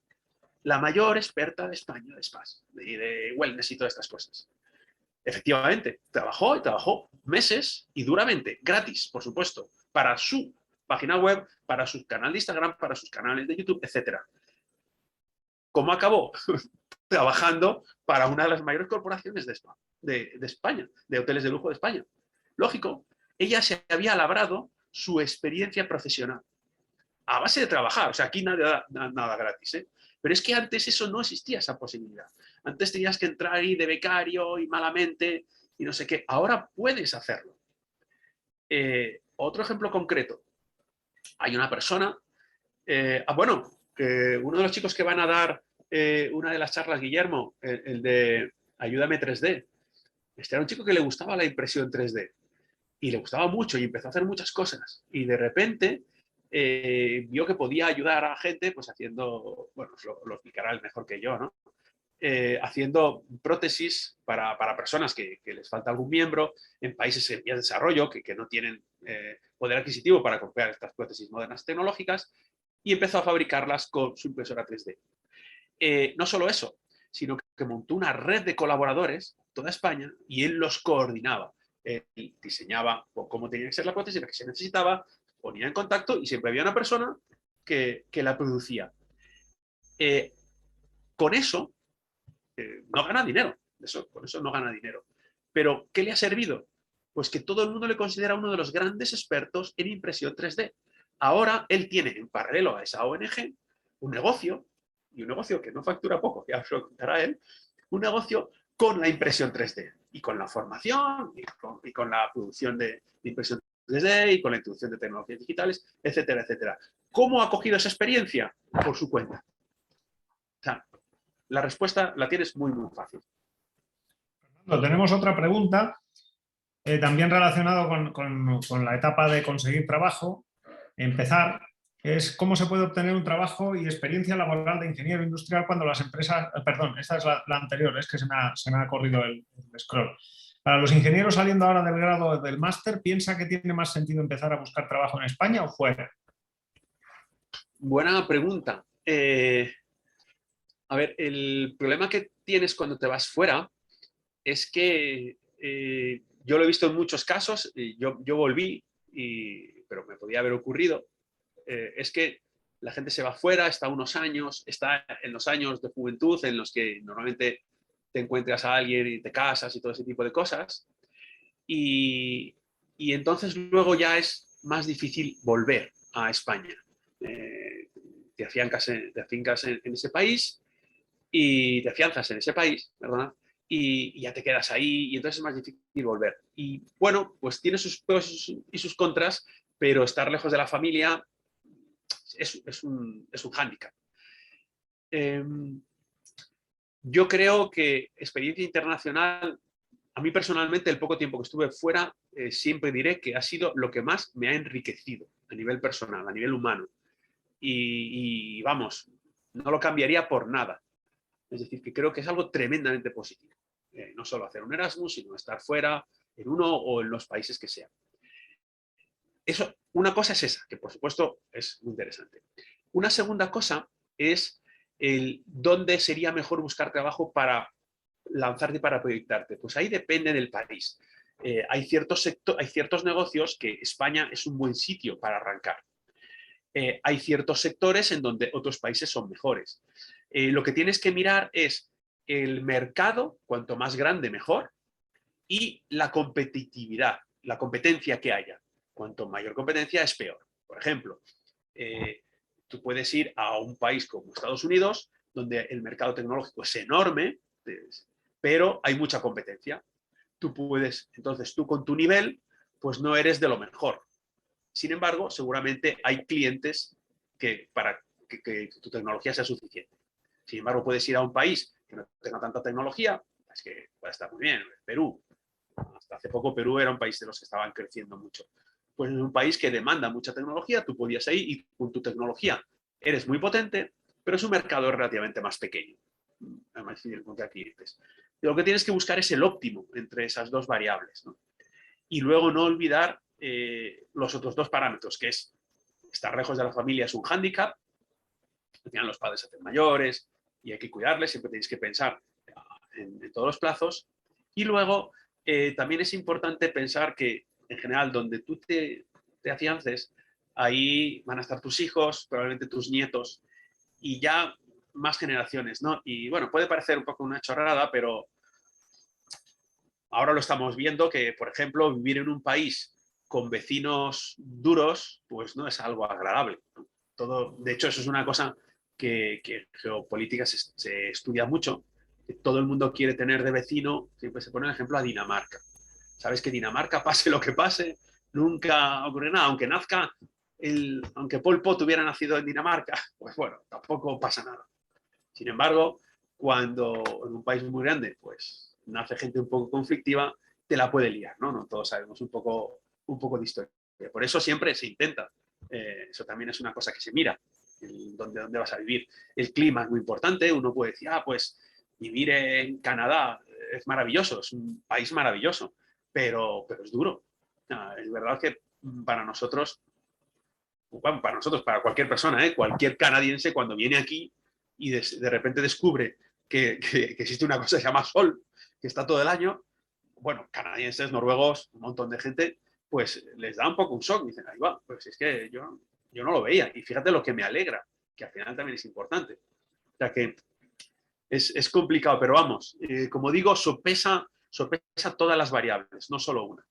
La mayor experta de España de spas, de wellness y todas estas cosas. Efectivamente, trabajó meses y duramente, gratis, por supuesto, para su página web, para su canal de Instagram, para sus canales de YouTube, etc. ¿Cómo acabó? Trabajando para una de las mayores corporaciones de España, de hoteles de lujo de España. Lógico, ella se había labrado su experiencia profesional a base de trabajar. O sea, aquí nada gratis, ¿eh? Pero es que antes eso no existía, esa posibilidad. Antes tenías que entrar ahí de becario y malamente y no sé qué. Ahora puedes hacerlo. Otro ejemplo concreto. hay una persona, bueno, uno de los chicos que van a dar una de las charlas, Guillermo, el de Ayúdame 3D, este era un chico que le gustaba la impresión 3D y le gustaba mucho y empezó a hacer muchas cosas y de repente vio que podía ayudar a gente pues haciendo, bueno, lo explicará él mejor que yo, ¿no? Haciendo prótesis para personas que les falta algún miembro en países en vías de desarrollo que no tienen poder adquisitivo para comprar estas prótesis modernas tecnológicas y empezó a fabricarlas con su impresora 3D. No solo eso, sino que montó una red de colaboradores toda España y él los coordinaba. Él diseñaba cómo tenía que ser la prótesis, la que se necesitaba, ponía en contacto y siempre había una persona que la producía. Con eso no gana dinero, con eso no gana dinero. Pero, ¿qué le ha servido? Pues que todo el mundo le considera uno de los grandes expertos en impresión 3D. Ahora él tiene, en paralelo a esa ONG, un negocio, y un negocio que no factura poco, ya os lo contará él, un negocio con la impresión 3D, y con la formación, y con la producción de impresión 3D, y con la introducción de tecnologías digitales, etcétera, etcétera. ¿Cómo ha cogido esa experiencia? Por su cuenta. O sea, la respuesta la tienes muy, muy fácil. Tenemos otra pregunta, también relacionado con la etapa de conseguir trabajo. Empezar es cómo se puede obtener un trabajo y experiencia laboral de ingeniero industrial cuando las empresas... Perdón, esta es la anterior, es que se me ha corrido el scroll. Para los ingenieros saliendo ahora del grado del máster, ¿piensa que tiene más sentido empezar a buscar trabajo en España o fuera? Buena pregunta. A ver, el problema que tienes cuando te vas fuera es que yo lo he visto en muchos casos, y yo volví, pero me podía haber ocurrido, es que la gente se va fuera, está unos años, está en los años de juventud en los que normalmente te encuentras a alguien y te casas y todo ese tipo de cosas, y entonces luego ya es más difícil volver a España. Te afiancas en ese país y te afianzas en ese país, perdona, y ya te quedas ahí y entonces es más difícil volver. Y bueno, pues tiene sus pros y sus contras, pero estar lejos de la familia es un hándicap. Yo creo que experiencia internacional, a mí personalmente, el poco tiempo que estuve fuera, siempre diré que ha sido lo que más me ha enriquecido a nivel personal, a nivel humano. Y vamos, no lo cambiaría por nada. Es decir, que creo que es algo tremendamente positivo. No solo hacer un Erasmus, sino estar fuera en uno o en los países que sean. Eso, una cosa es esa, que por supuesto es muy interesante. Una segunda cosa es el dónde sería mejor buscar trabajo para lanzarte, para proyectarte. Pues ahí depende del país. Hay ciertos negocios que España es un buen sitio para arrancar. Hay ciertos sectores en donde otros países son mejores. Lo que tienes que mirar es el mercado, cuanto más grande mejor, y la competitividad, la competencia que haya. Cuanto mayor competencia es peor. Por ejemplo, tú puedes ir a un país como Estados Unidos, donde el mercado tecnológico es enorme, pero hay mucha competencia. Entonces tú con tu nivel, pues no eres de lo mejor. Sin embargo, seguramente hay clientes para que tu tecnología sea suficiente. Sin embargo, puedes ir a un país que no tenga tanta tecnología, es que puede estar muy bien. Perú, hasta hace poco Perú era un país de los que estaban creciendo mucho. Pues es un país que demanda mucha tecnología, tú podías ir y con tu tecnología eres muy potente, pero es un mercado relativamente más pequeño. Es más difícil encontrar clientes. Y lo que tienes que buscar es el óptimo entre esas dos variables, ¿no? Y luego no olvidar los otros dos parámetros, que es estar lejos de la familia es un hándicap, al final los padres se hacen mayores y hay que cuidarles, siempre tenéis que pensar en todos los plazos. Y luego también es importante pensar que en general donde tú te afiances, ahí van a estar tus hijos, probablemente tus nietos y ya más generaciones, ¿no? Y bueno, puede parecer un poco una chorrada, pero ahora lo estamos viendo que, por ejemplo, vivir en un país con vecinos duros, pues no es algo agradable. De hecho, eso es una cosa que geopolítica se estudia mucho. Que todo el mundo quiere tener de vecino, siempre se pone el ejemplo a Dinamarca. Sabes que Dinamarca, pase lo que pase, nunca ocurre nada, aunque nazca aunque Pol Pot hubiera nacido en Dinamarca, pues bueno, tampoco pasa nada. Sin embargo, cuando en un país muy grande, pues nace gente un poco conflictiva, te la puede liar, ¿no? No todos sabemos un poco de historia. Por eso siempre se intenta. Eso también es una cosa que se mira, dónde vas a vivir. El clima es muy importante. Uno puede decir, pues vivir en Canadá es maravilloso, es un país maravilloso, pero es duro. Es verdad que para nosotros, para cualquier persona, cualquier canadiense, cuando viene aquí y de repente descubre que existe una cosa que se llama sol, que está todo el año, bueno, canadienses, noruegos, un montón de gente, pues les da un poco un shock. Dicen, ahí va, pues es que yo no lo veía. Y fíjate lo que me alegra, que al final también es importante. O sea que es complicado, pero vamos, como digo, sopesa todas las variables, no solo una.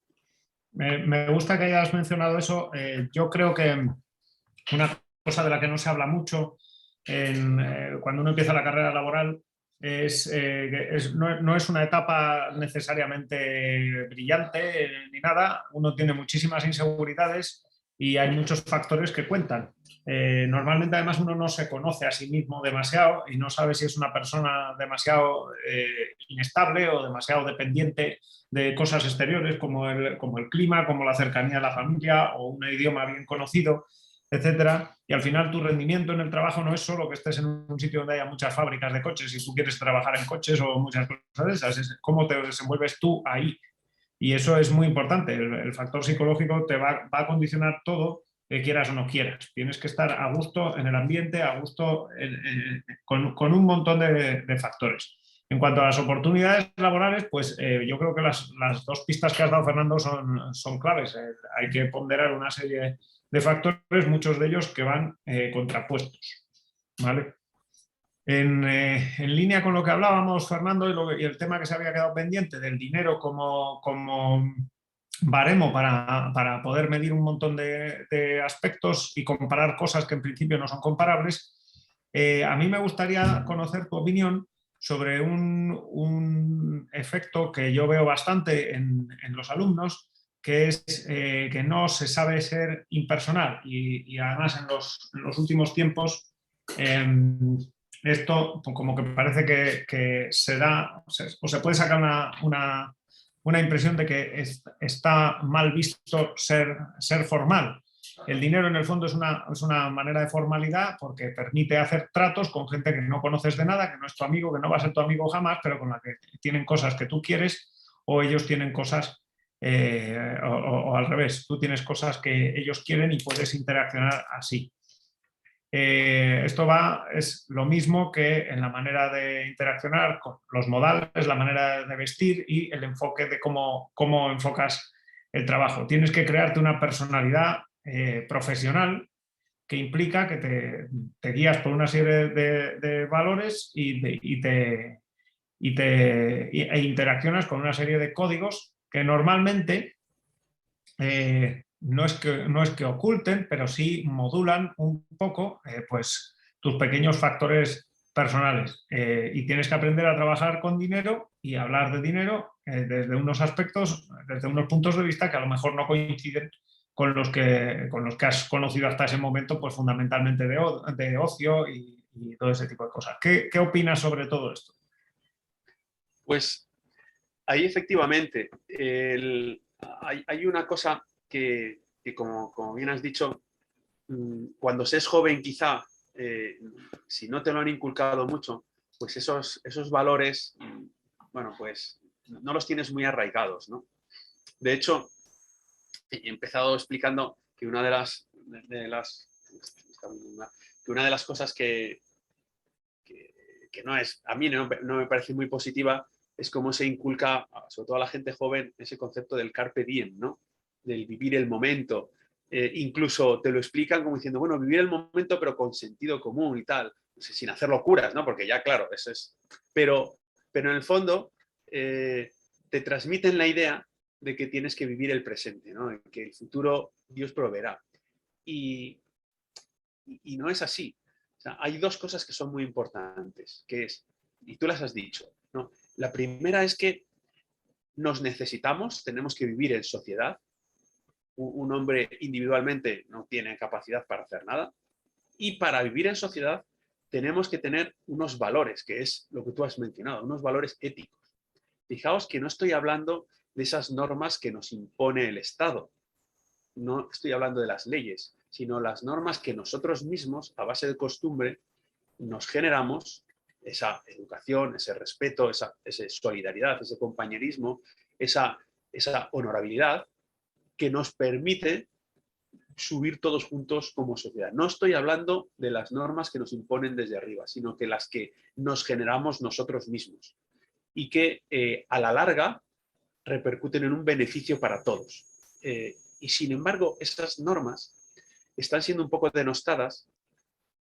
Me gusta que hayas mencionado eso. Yo creo que una cosa de la que no se habla mucho cuando uno empieza la carrera laboral no es una etapa necesariamente brillante ni nada. Uno tiene muchísimas inseguridades y hay muchos factores que cuentan. Normalmente además uno no se conoce a sí mismo demasiado y no sabe si es una persona demasiado inestable o demasiado dependiente de cosas exteriores como el clima, como la cercanía de la familia o un idioma bien conocido, etcétera. Y al final tu rendimiento en el trabajo no es solo que estés en un sitio donde haya muchas fábricas de coches y tú quieres trabajar en coches o muchas cosas de esas, es cómo te desenvuelves tú ahí. Y eso es muy importante. El factor psicológico te va a condicionar todo, quieras o no quieras. Tienes que estar a gusto en el ambiente, a gusto con un montón de factores. En cuanto a las oportunidades laborales, pues yo creo que las dos pistas que has dado, Fernando, son claves. Hay que ponderar una serie de factores, muchos de ellos que van contrapuestos, ¿vale? En línea con lo que hablábamos, Fernando, y el tema que se había quedado pendiente del dinero como baremo para poder medir un montón de aspectos y comparar cosas que en principio no son comparables, a mí me gustaría conocer tu opinión sobre un efecto que yo veo bastante en los alumnos, que es que no se sabe ser impersonal y además en los últimos tiempos esto como que parece que se da o se puede sacar una impresión de que está mal visto ser formal. El dinero en el fondo es una manera de formalidad porque permite hacer tratos con gente que no conoces de nada, que no es tu amigo, que no va a ser tu amigo jamás, pero con la que tienen cosas que tú quieres o ellos tienen cosas o al revés, tú tienes cosas que ellos quieren y puedes interaccionar así. Esto es lo mismo que en la manera de interaccionar con los modales, la manera de vestir y el enfoque de cómo enfocas el trabajo. Tienes que crearte una personalidad profesional que implica que te guías por una serie de valores e interaccionas con una serie de códigos que normalmente no es que oculten, pero sí modulan un poco pues, tus pequeños factores personales. Y tienes que aprender a trabajar con dinero y hablar de dinero desde unos aspectos, desde unos puntos de vista que a lo mejor no coinciden con los que has conocido hasta ese momento, pues fundamentalmente de ocio y todo ese tipo de cosas. ¿Qué opinas sobre todo esto? Pues ahí efectivamente hay una cosa que como bien has dicho, cuando se es joven quizá, si no te lo han inculcado mucho, pues esos valores, bueno, pues no los tienes muy arraigados, ¿no? De hecho, he empezado explicando que una de las cosas que no es, a mí no me parece muy positiva, es cómo se inculca, sobre todo a la gente joven, ese concepto del carpe diem, ¿no? Del vivir el momento. Incluso te lo explican como diciendo, bueno, vivir el momento pero con sentido común y tal, sin hacer locuras, ¿no? Porque ya, claro, eso es... Pero en el fondo te transmiten la idea de que tienes que vivir el presente, ¿no? Que el futuro Dios proveerá. Y no es así. O sea, hay dos cosas que son muy importantes, que es, y tú las has dicho, ¿no? La primera es que nos necesitamos, tenemos que vivir en sociedad. un hombre individualmente no tiene capacidad para hacer nada. Y para vivir en sociedad tenemos que tener unos valores, que es lo que tú has mencionado, unos valores éticos. Fijaos que no estoy hablando de esas normas que nos impone el Estado. No estoy hablando de las leyes, sino las normas que nosotros mismos, a base de costumbre, nos generamos, esa educación, ese respeto, esa solidaridad, ese compañerismo, esa honorabilidad que nos permite subir todos juntos como sociedad. No estoy hablando de las normas que nos imponen desde arriba, sino que las que nos generamos nosotros mismos y que a la larga repercuten en un beneficio para todos. Y sin embargo, esas normas están siendo un poco denostadas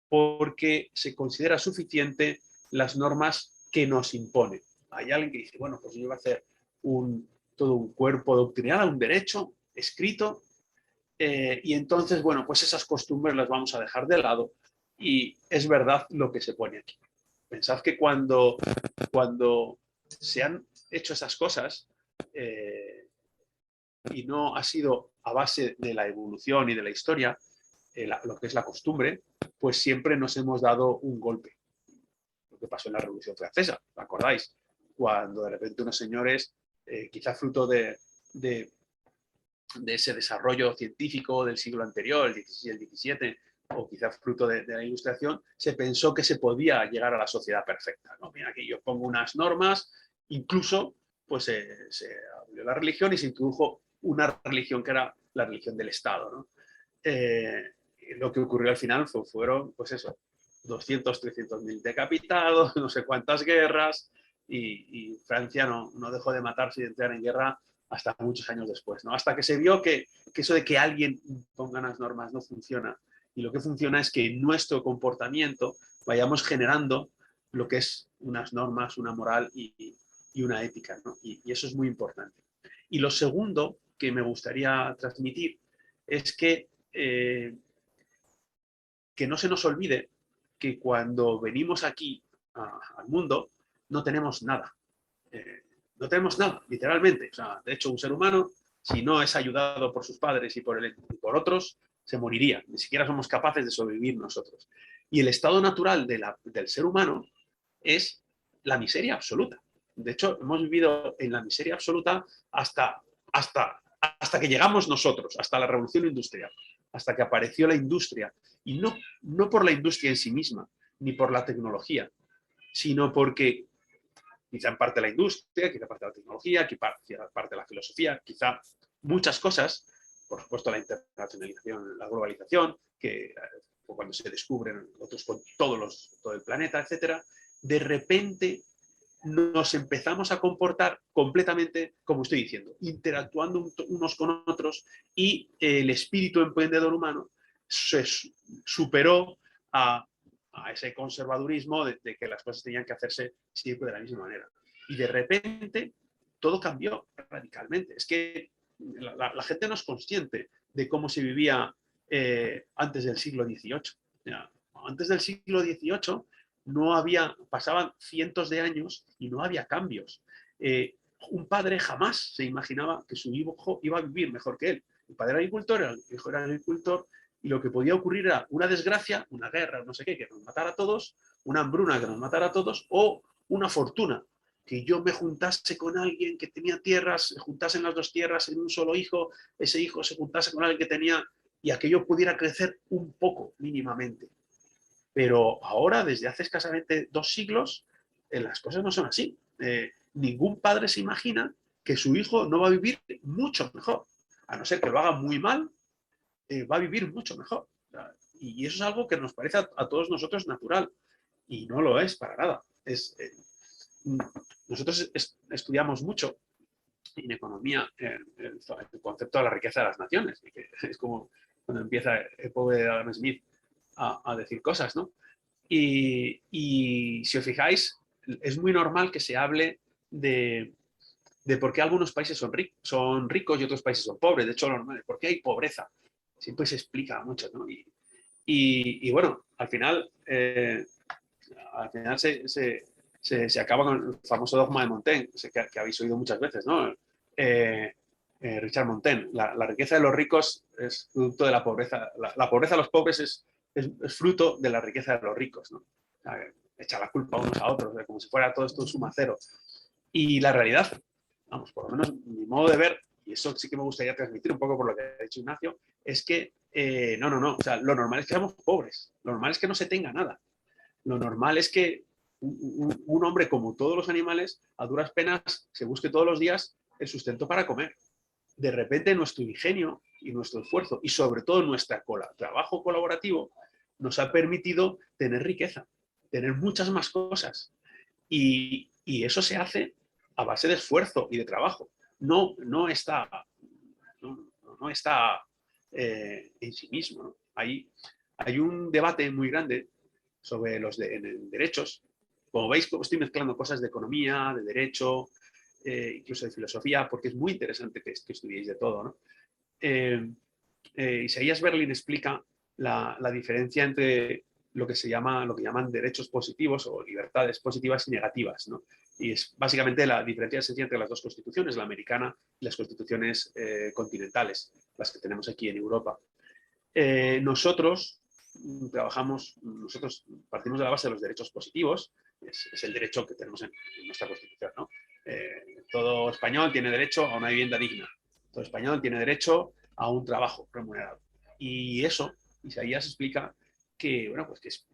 porque se considera suficiente las normas que nos imponen. Hay alguien que dice, bueno, pues yo voy a hacer todo un cuerpo doctrinal, un derecho escrito, y entonces, bueno, pues esas costumbres las vamos a dejar de lado y es verdad lo que se pone aquí. Pensad que cuando se han hecho esas cosas y no ha sido a base de la evolución y de la historia, lo que es la costumbre, pues siempre nos hemos dado un golpe. Lo que pasó en la Revolución Francesa, ¿os acordáis? Cuando de repente unos señores, quizá fruto de ese desarrollo científico del siglo anterior, el XVI y el XVII, o quizás fruto de la Ilustración, se pensó que se podía llegar a la sociedad perfecta, ¿no? Mira, aquí yo pongo unas normas, incluso pues se abrió la religión y se introdujo una religión que era la religión del Estado, ¿no? Lo que ocurrió al final fueron, pues eso, 200, 300.000 decapitados, no sé cuántas guerras, y Francia no dejó de matarse y de entrar en guerra hasta muchos años después, ¿no? Hasta que se vio que eso de que alguien ponga unas normas no funciona. Y lo que funciona es que en nuestro comportamiento vayamos generando lo que es unas normas, una moral y una ética, ¿no? Y eso es muy importante. Y lo segundo que me gustaría transmitir es que no se nos olvide que cuando venimos aquí al mundo no tenemos nada. No tenemos nada, literalmente. O sea, de hecho, un ser humano, si no es ayudado por sus padres y por otros, se moriría. Ni siquiera somos capaces de sobrevivir nosotros. Y el estado natural del ser humano es la miseria absoluta. De hecho, hemos vivido en la miseria absoluta hasta que llegamos nosotros, hasta la revolución industrial, hasta que apareció la industria. Y no por la industria en sí misma, ni por la tecnología, sino porque quizá en parte la industria, quizá parte de la tecnología, quizá parte de la filosofía, quizá muchas cosas, por supuesto la internacionalización, la globalización, que cuando se descubren otros con todo el planeta, etcétera, de repente nos empezamos a comportar completamente, como estoy diciendo, interactuando unos con otros y el espíritu emprendedor humano se superó a ese conservadurismo de que las cosas tenían que hacerse siempre de la misma manera. Y de repente todo cambió radicalmente. Es que la gente no es consciente de cómo se vivía antes del siglo XVIII. Antes del siglo XVIII pasaban cientos de años y no había cambios. Un padre jamás se imaginaba que su hijo iba a vivir mejor que él. El padre era agricultor, el hijo era agricultor, y lo que podía ocurrir era una desgracia, una guerra, no sé qué, que nos matara a todos, una hambruna que nos matara a todos, o una fortuna, que yo me juntase con alguien que tenía tierras, se juntasen las dos tierras en un solo hijo, ese hijo se juntase con alguien que tenía, y aquello pudiera crecer un poco, mínimamente. Pero ahora, desde hace escasamente 2 siglos, las cosas no son así. Ningún padre se imagina que su hijo no va a vivir mucho mejor, a no ser que lo haga muy mal, va a vivir mucho mejor. Y eso es algo que nos parece a todos nosotros natural, y no lo es para nada. Nosotros estudiamos mucho en economía el concepto de la riqueza de las naciones, que es como cuando empieza el pobre Adam Smith a decir cosas, ¿no? Y si os fijáis, es muy normal que se hable de por qué algunos países son ricos y otros países son pobres. De hecho, normal, ¿por qué hay pobreza? Siempre se explica mucho, ¿no? Y bueno, al final se acaba con el famoso dogma de Montaigne, que habéis oído muchas veces, ¿no? Richard Montaigne, la riqueza de los ricos es producto de la pobreza. La pobreza de los pobres es fruto de la riqueza de los ricos, ¿no? O sea, echa la culpa unos a otros, como si fuera todo esto suma cero. Y la realidad, vamos, por lo menos mi modo de ver, y eso sí que me gustaría transmitir un poco por lo que ha dicho Ignacio, es que no, o sea, lo normal es que seamos pobres, lo normal es que no se tenga nada. Lo normal es que un hombre, como todos los animales, a duras penas se busque todos los días el sustento para comer. De repente nuestro ingenio y nuestro esfuerzo, y sobre todo nuestro trabajo colaborativo, nos ha permitido tener riqueza, tener muchas más cosas. Y eso se hace a base de esfuerzo y de trabajo. No está en sí mismo, ¿no? Hay un debate muy grande sobre los derechos. Como veis, estoy mezclando cosas de economía, de derecho, incluso de filosofía, porque es muy interesante que estudiéis de todo, ¿no? Isaías Berlin explica la diferencia entre lo que llaman derechos positivos o libertades positivas y negativas, ¿no? Y es básicamente la diferencia esencial entre las dos constituciones, la americana y las constituciones continentales, las que tenemos aquí en Europa. Nosotros partimos de la base de los derechos positivos, es el derecho que tenemos en nuestra Constitución, ¿no? Todo español tiene derecho a una vivienda digna, todo español tiene derecho a un trabajo remunerado. Y eso, Isaías explica que, bueno, pues que es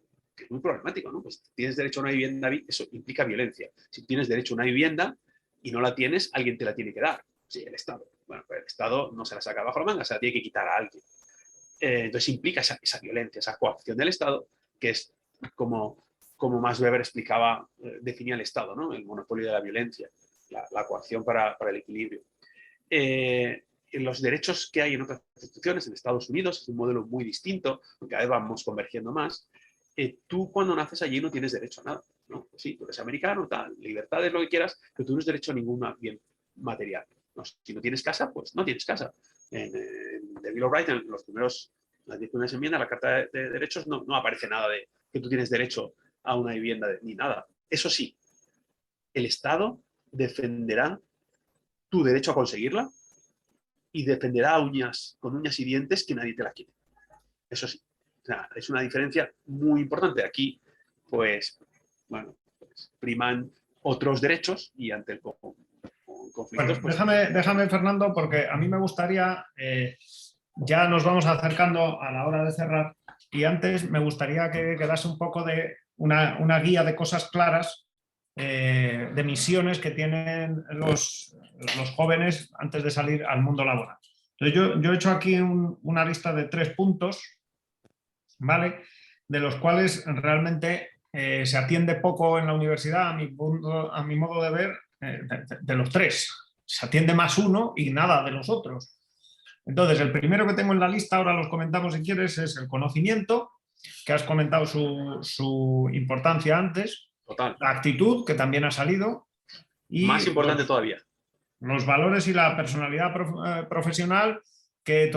muy problemático, ¿no? Pues tienes derecho a una vivienda, eso implica violencia. Si tienes derecho a una vivienda y no la tienes, alguien te la tiene que dar. Sí, el Estado. Bueno, pues el Estado no se la saca bajo la manga, se la tiene que quitar a alguien. Entonces implica esa violencia, esa coacción del Estado, que es como Max Weber explicaba, definía el Estado, ¿no? El monopolio de la violencia, la coacción para el equilibrio. Los derechos que hay en otras instituciones, en Estados Unidos, es un modelo muy distinto, porque cada vez vamos convergiendo más. Tú cuando naces allí no tienes derecho a nada, ¿no? Pues sí, tú eres americano, tal, libertades, lo que quieras, pero tú no tienes derecho a ningún bien material, ¿no? Si no tienes casa, pues no tienes casa. En The Bill of Rights, en las 10 primeras enmiendas, la Carta de Derechos, no aparece nada de que tú tienes derecho a una vivienda ni nada. Eso sí, el Estado defenderá tu derecho a conseguirla y defenderá con uñas y dientes que nadie te la quite. Eso sí. O sea, es una diferencia muy importante. Aquí, pues, bueno, pues, priman otros derechos y ante el conflictos... Bueno, pues, déjame, Fernando, porque a mí me gustaría, ya nos vamos acercando a la hora de cerrar, y antes me gustaría que quedase un poco de una guía de cosas claras, de misiones que tienen los jóvenes antes de salir al mundo laboral. Entonces yo he hecho aquí una lista de 3 puntos, ¿vale? De los cuales realmente se atiende poco en la universidad, a mi modo de ver, de los 3. Se atiende más uno y nada de los otros. Entonces, el primero que tengo en la lista, ahora los comentamos si quieres, es el conocimiento, que has comentado su importancia antes, total. la actitud, que también ha salido, y más importante todavía. Los valores y la personalidad profesional, que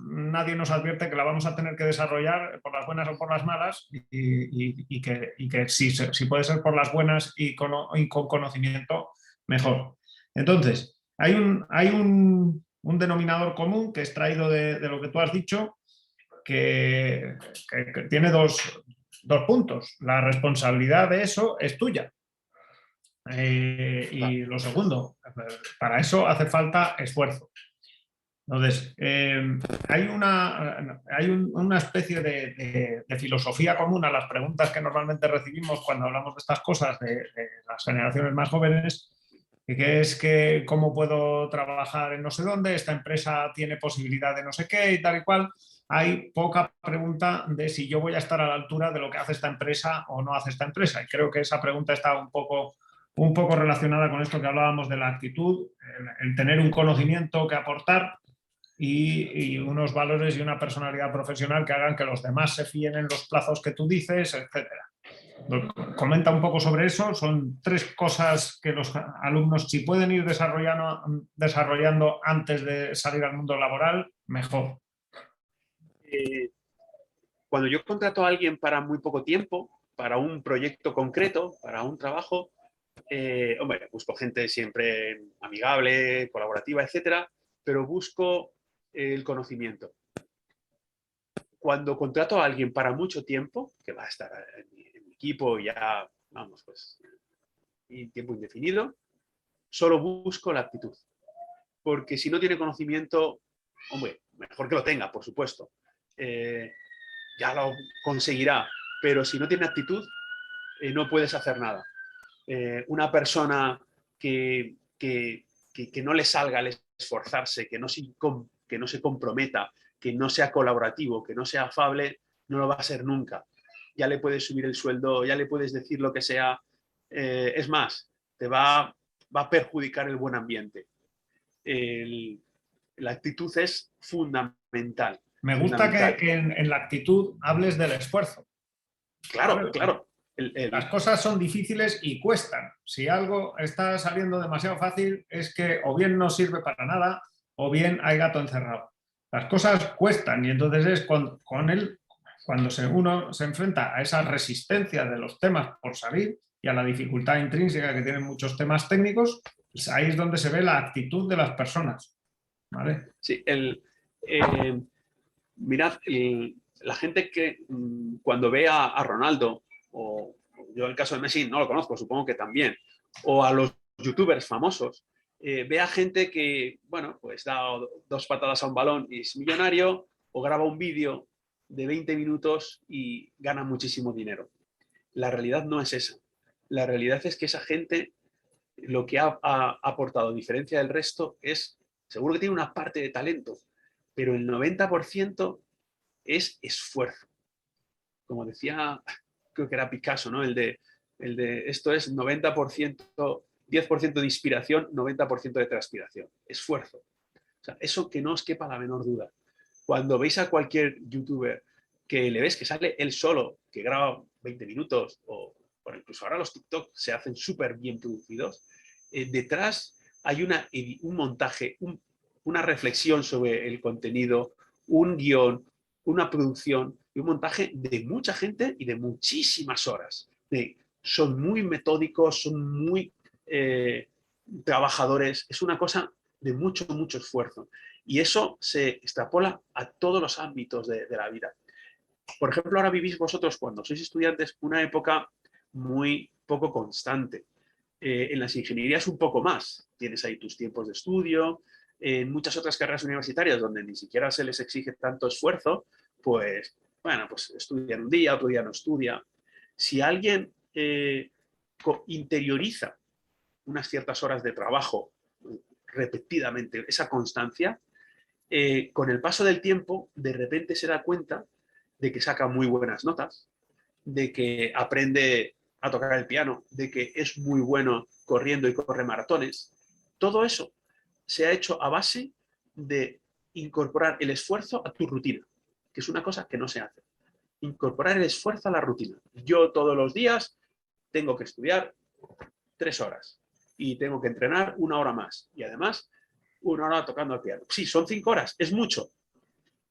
nadie nos advierte que la vamos a tener que desarrollar por las buenas o por las malas, y que si puede ser por las buenas y con conocimiento, mejor. Entonces, hay un denominador común que he extraído de lo que tú has dicho, que tiene dos puntos. La responsabilidad de eso es tuya. Y lo segundo, para eso hace falta esfuerzo. Entonces, hay una especie de filosofía común a las preguntas que normalmente recibimos cuando hablamos de estas cosas de las generaciones más jóvenes, que es que cómo puedo trabajar en no sé dónde, esta empresa tiene posibilidad de no sé qué y tal y cual. Hay poca pregunta de si yo voy a estar a la altura de lo que hace esta empresa o no hace esta empresa. Y creo que esa pregunta está un poco relacionada con esto que hablábamos de la actitud, el tener un conocimiento que aportar y unos valores y una personalidad profesional que hagan que los demás se fíen en los plazos que tú dices, etcétera. Comenta un poco sobre eso. Son 3 cosas que los alumnos, si pueden ir desarrollando antes de salir al mundo laboral, mejor. Cuando yo contrato a alguien para muy poco tiempo, para un proyecto concreto, para un trabajo, hombre, busco gente siempre amigable, colaborativa, etcétera, pero busco el conocimiento. Cuando contrato a alguien para mucho tiempo, que va a estar en mi equipo ya, vamos, pues, y tiempo indefinido, solo busco la actitud. Porque si no tiene conocimiento, hombre, mejor que lo tenga, por supuesto. Ya lo conseguirá, pero si no tiene actitud, no puedes hacer nada. Una persona que no le salga al esforzarse, que no se comprometa, que no sea colaborativo, que no sea afable, no lo va a ser nunca. Ya le puedes subir el sueldo, ya le puedes decir lo que sea. Es más, te va a perjudicar el buen ambiente. La actitud es fundamental. Me gusta que en la actitud hables del esfuerzo. Claro, claro. Las cosas son difíciles y cuestan. Si algo está saliendo demasiado fácil es que o bien no sirve para nada o bien hay gato encerrado. Las cosas cuestan y entonces es cuando uno se enfrenta a esa resistencia de los temas por salir y a la dificultad intrínseca que tienen muchos temas técnicos, pues ahí es donde se ve la actitud de las personas. ¿Vale? Sí, mirad, la gente que cuando ve a Ronaldo, o yo el caso de Messi no lo conozco, supongo que también, o a los youtubers famosos, ve a gente que, bueno, pues da 2 patadas a un balón y es millonario, o graba un vídeo de 20 minutos y gana muchísimo dinero. La realidad no es esa. La realidad es que esa gente lo que ha aportado, a diferencia del resto, es, seguro que tiene una parte de talento, pero el 90% es esfuerzo. Como decía, creo que era Picasso, ¿no? El de esto es 90%, 10% de inspiración, 90% de transpiración. Esfuerzo. O sea, eso que no os quepa la menor duda. Cuando veis a cualquier youtuber que le ves que sale él solo, que graba 20 minutos, o incluso ahora los TikTok se hacen súper bien producidos, detrás hay un montaje, una reflexión sobre el contenido, un guión, una producción y un montaje de mucha gente y de muchísimas horas. Son muy metódicos, son muy trabajadores, es una cosa de mucho, mucho esfuerzo. Y eso se extrapola a todos los ámbitos de la vida. Por ejemplo, ahora vivís vosotros, cuando sois estudiantes, una época muy poco constante. En las ingenierías un poco más. Tienes ahí tus tiempos de estudio. En muchas otras carreras universitarias donde ni siquiera se les exige tanto esfuerzo, pues, bueno, pues estudian un día, otro día no estudia. Si alguien interioriza unas ciertas horas de trabajo repetidamente, esa constancia, con el paso del tiempo, de repente se da cuenta de que saca muy buenas notas, de que aprende a tocar el piano, de que es muy bueno corriendo y corre maratones. Todo eso se ha hecho a base de incorporar el esfuerzo a tu rutina, que es una cosa que no se hace. Incorporar el esfuerzo a la rutina. Yo todos los días tengo que estudiar 3 horas y tengo que entrenar 1 hora más. Y además, 1 hora tocando el piano. Sí, son 5 horas, es mucho.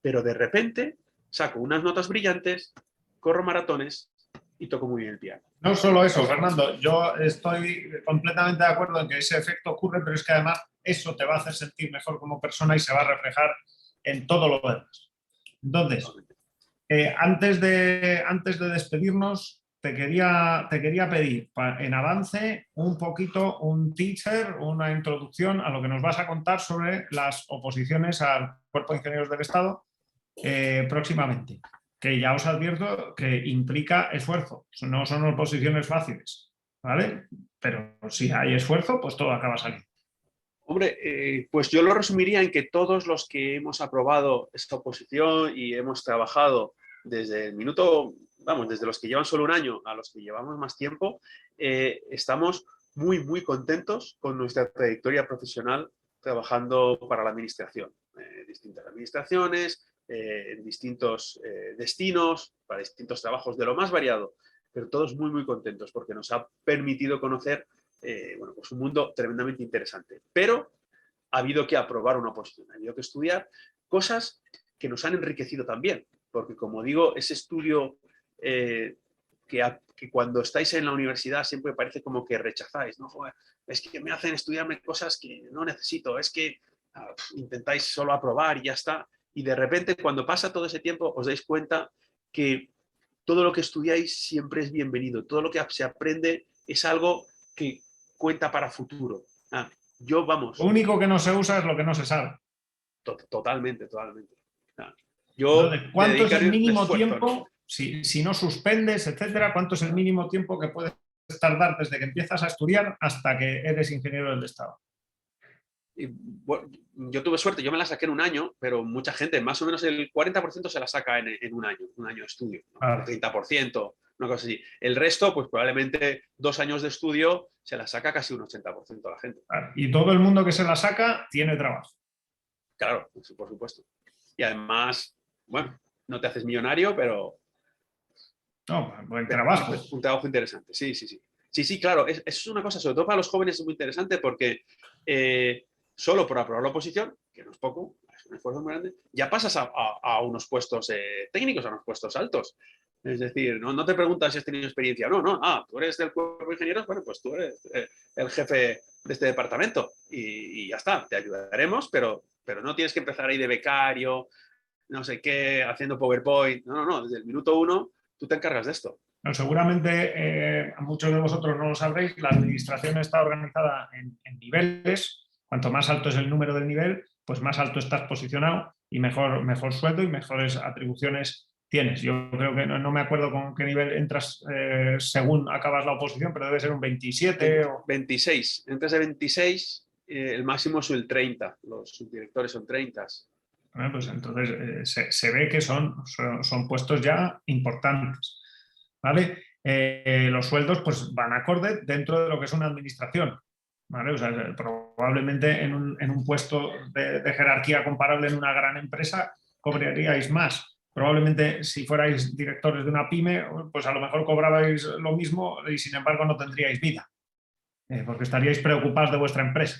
Pero de repente saco unas notas brillantes, corro maratones y toco muy bien el piano. No solo eso, Fernando, yo estoy completamente de acuerdo en que ese efecto ocurre, pero es que además eso te va a hacer sentir mejor como persona y se va a reflejar en todo lo demás. Entonces, antes de despedirnos, te quería pedir en avance un poquito, un teaser, una introducción a lo que nos vas a contar sobre las oposiciones al Cuerpo de Ingenieros del Estado próximamente, que ya os advierto que implica esfuerzo, no son oposiciones fáciles, ¿vale? Pero si hay esfuerzo, pues todo acaba saliendo. Hombre, pues yo lo resumiría en que todos los que hemos aprobado esta oposición y hemos trabajado desde el minuto, vamos, desde los que llevan solo un año a los que llevamos más tiempo, estamos muy, muy contentos con nuestra trayectoria profesional trabajando para la administración. Distintas administraciones, en distintos destinos, para distintos trabajos de lo más variado, pero todos muy, muy contentos porque nos ha permitido conocer bueno, pues un mundo tremendamente interesante. Pero ha habido que aprobar una oposición, ha habido que estudiar cosas que nos han enriquecido también, porque como digo, ese estudio que cuando estáis en la universidad siempre parece como que rechazáis, ¿no? Joder, es que me hacen estudiarme cosas que no necesito, es que intentáis solo aprobar y ya está. Y de repente, cuando pasa todo ese tiempo, os dais cuenta que todo lo que estudiáis siempre es bienvenido. Todo lo que se aprende es algo que cuenta para futuro. Yo, vamos. Lo único que no se usa es lo que no se sabe. Totalmente, totalmente. Yo Entonces, ¿cuánto es el mínimo esfuerzo, tiempo, ¿no? si no suspendes, etcétera, cuánto es el mínimo tiempo que puedes tardar desde que empiezas a estudiar hasta que eres ingeniero del Estado? Y, bueno, yo tuve suerte, yo me la saqué en un año, pero mucha gente, más o menos el 40% se la saca en un año de estudio, ¿no? Claro. 30%, una cosa así. El resto, pues probablemente 2 años de estudio se la saca casi un 80% la gente. Claro. Y todo el mundo que se la saca tiene trabajo. Claro, por supuesto. Y además, bueno, no te haces millonario, pero... No, buen trabajo. Un trabajo interesante, sí. Sí, claro, eso es una cosa, sobre todo para los jóvenes es muy interesante porque solo por aprobar la oposición, que no es poco, es un esfuerzo muy grande, ya pasas a unos puestos técnicos, a unos puestos altos. Es decir, no te preguntas si has tenido experiencia o no. Tú eres del cuerpo de ingenieros, bueno, pues tú eres el jefe de este departamento y ya está, te ayudaremos, pero no tienes que empezar ahí de becario, no sé qué, haciendo PowerPoint. No, desde el minuto 1 tú te encargas de esto. No, seguramente muchos de vosotros no lo sabréis, la administración está organizada en niveles. Cuanto más alto es el número del nivel, pues más alto estás posicionado y mejor sueldo y mejores atribuciones tienes. Yo creo que no me acuerdo con qué nivel entras según acabas la oposición, pero debe ser un 27 o... 26. Entras de 26, el máximo es el 30. Los subdirectores son 30. Bueno, pues entonces se ve que son puestos ya importantes, ¿vale? Los sueldos pues van acorde dentro de lo que es una administración, ¿vale? O sea, probablemente en un puesto de jerarquía comparable en una gran empresa cobraríais más. Probablemente si fuerais directores de una pyme, pues a lo mejor cobrabais lo mismo y sin embargo no tendríais vida, porque estaríais preocupados de vuestra empresa.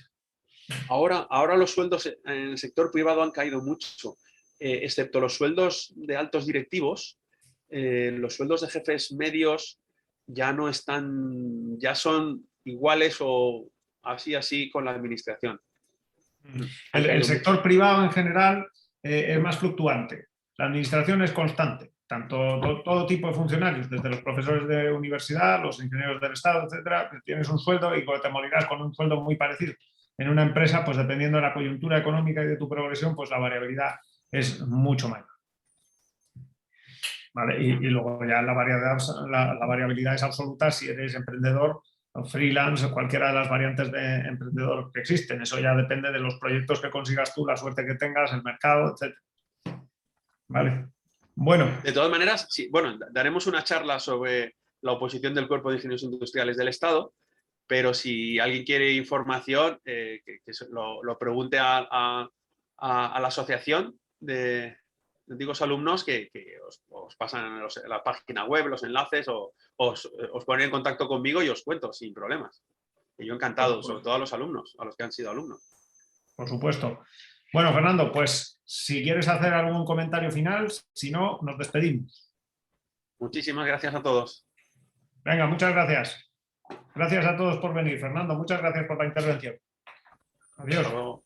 Ahora los sueldos en el sector privado han caído mucho, excepto los sueldos de altos directivos. Los sueldos de jefes medios ya no están, ya son iguales o así con la administración. El sector privado en general es más fluctuante. La administración es constante. Todo tipo de funcionarios, desde los profesores de universidad, los ingenieros del Estado, etcétera, tienes un sueldo y te morirás con un sueldo muy parecido. En una empresa, pues dependiendo de la coyuntura económica y de tu progresión, pues la variabilidad es mucho mayor. ¿Vale? Y luego ya la variabilidad es absoluta si eres emprendedor, freelance o cualquiera de las variantes de emprendedor que existen. Eso ya depende de los proyectos que consigas tú, la suerte que tengas, el mercado, etc. ¿Vale? Bueno. De todas maneras, sí, bueno, daremos una charla sobre la oposición del Cuerpo de Ingenieros Industriales del Estado, pero si alguien quiere información, que lo pregunte a la asociación de antiguos alumnos que os pasan la página web, los enlaces, o os ponen en contacto conmigo y os cuento sin problemas. Y yo encantado, sobre todo a los alumnos, a los que han sido alumnos. Por supuesto. Bueno, Fernando, pues si quieres hacer algún comentario final, si no, nos despedimos. Muchísimas gracias a todos. Venga, muchas gracias. Gracias a todos por venir, Fernando. Muchas gracias por la intervención. Adiós. Hasta luego.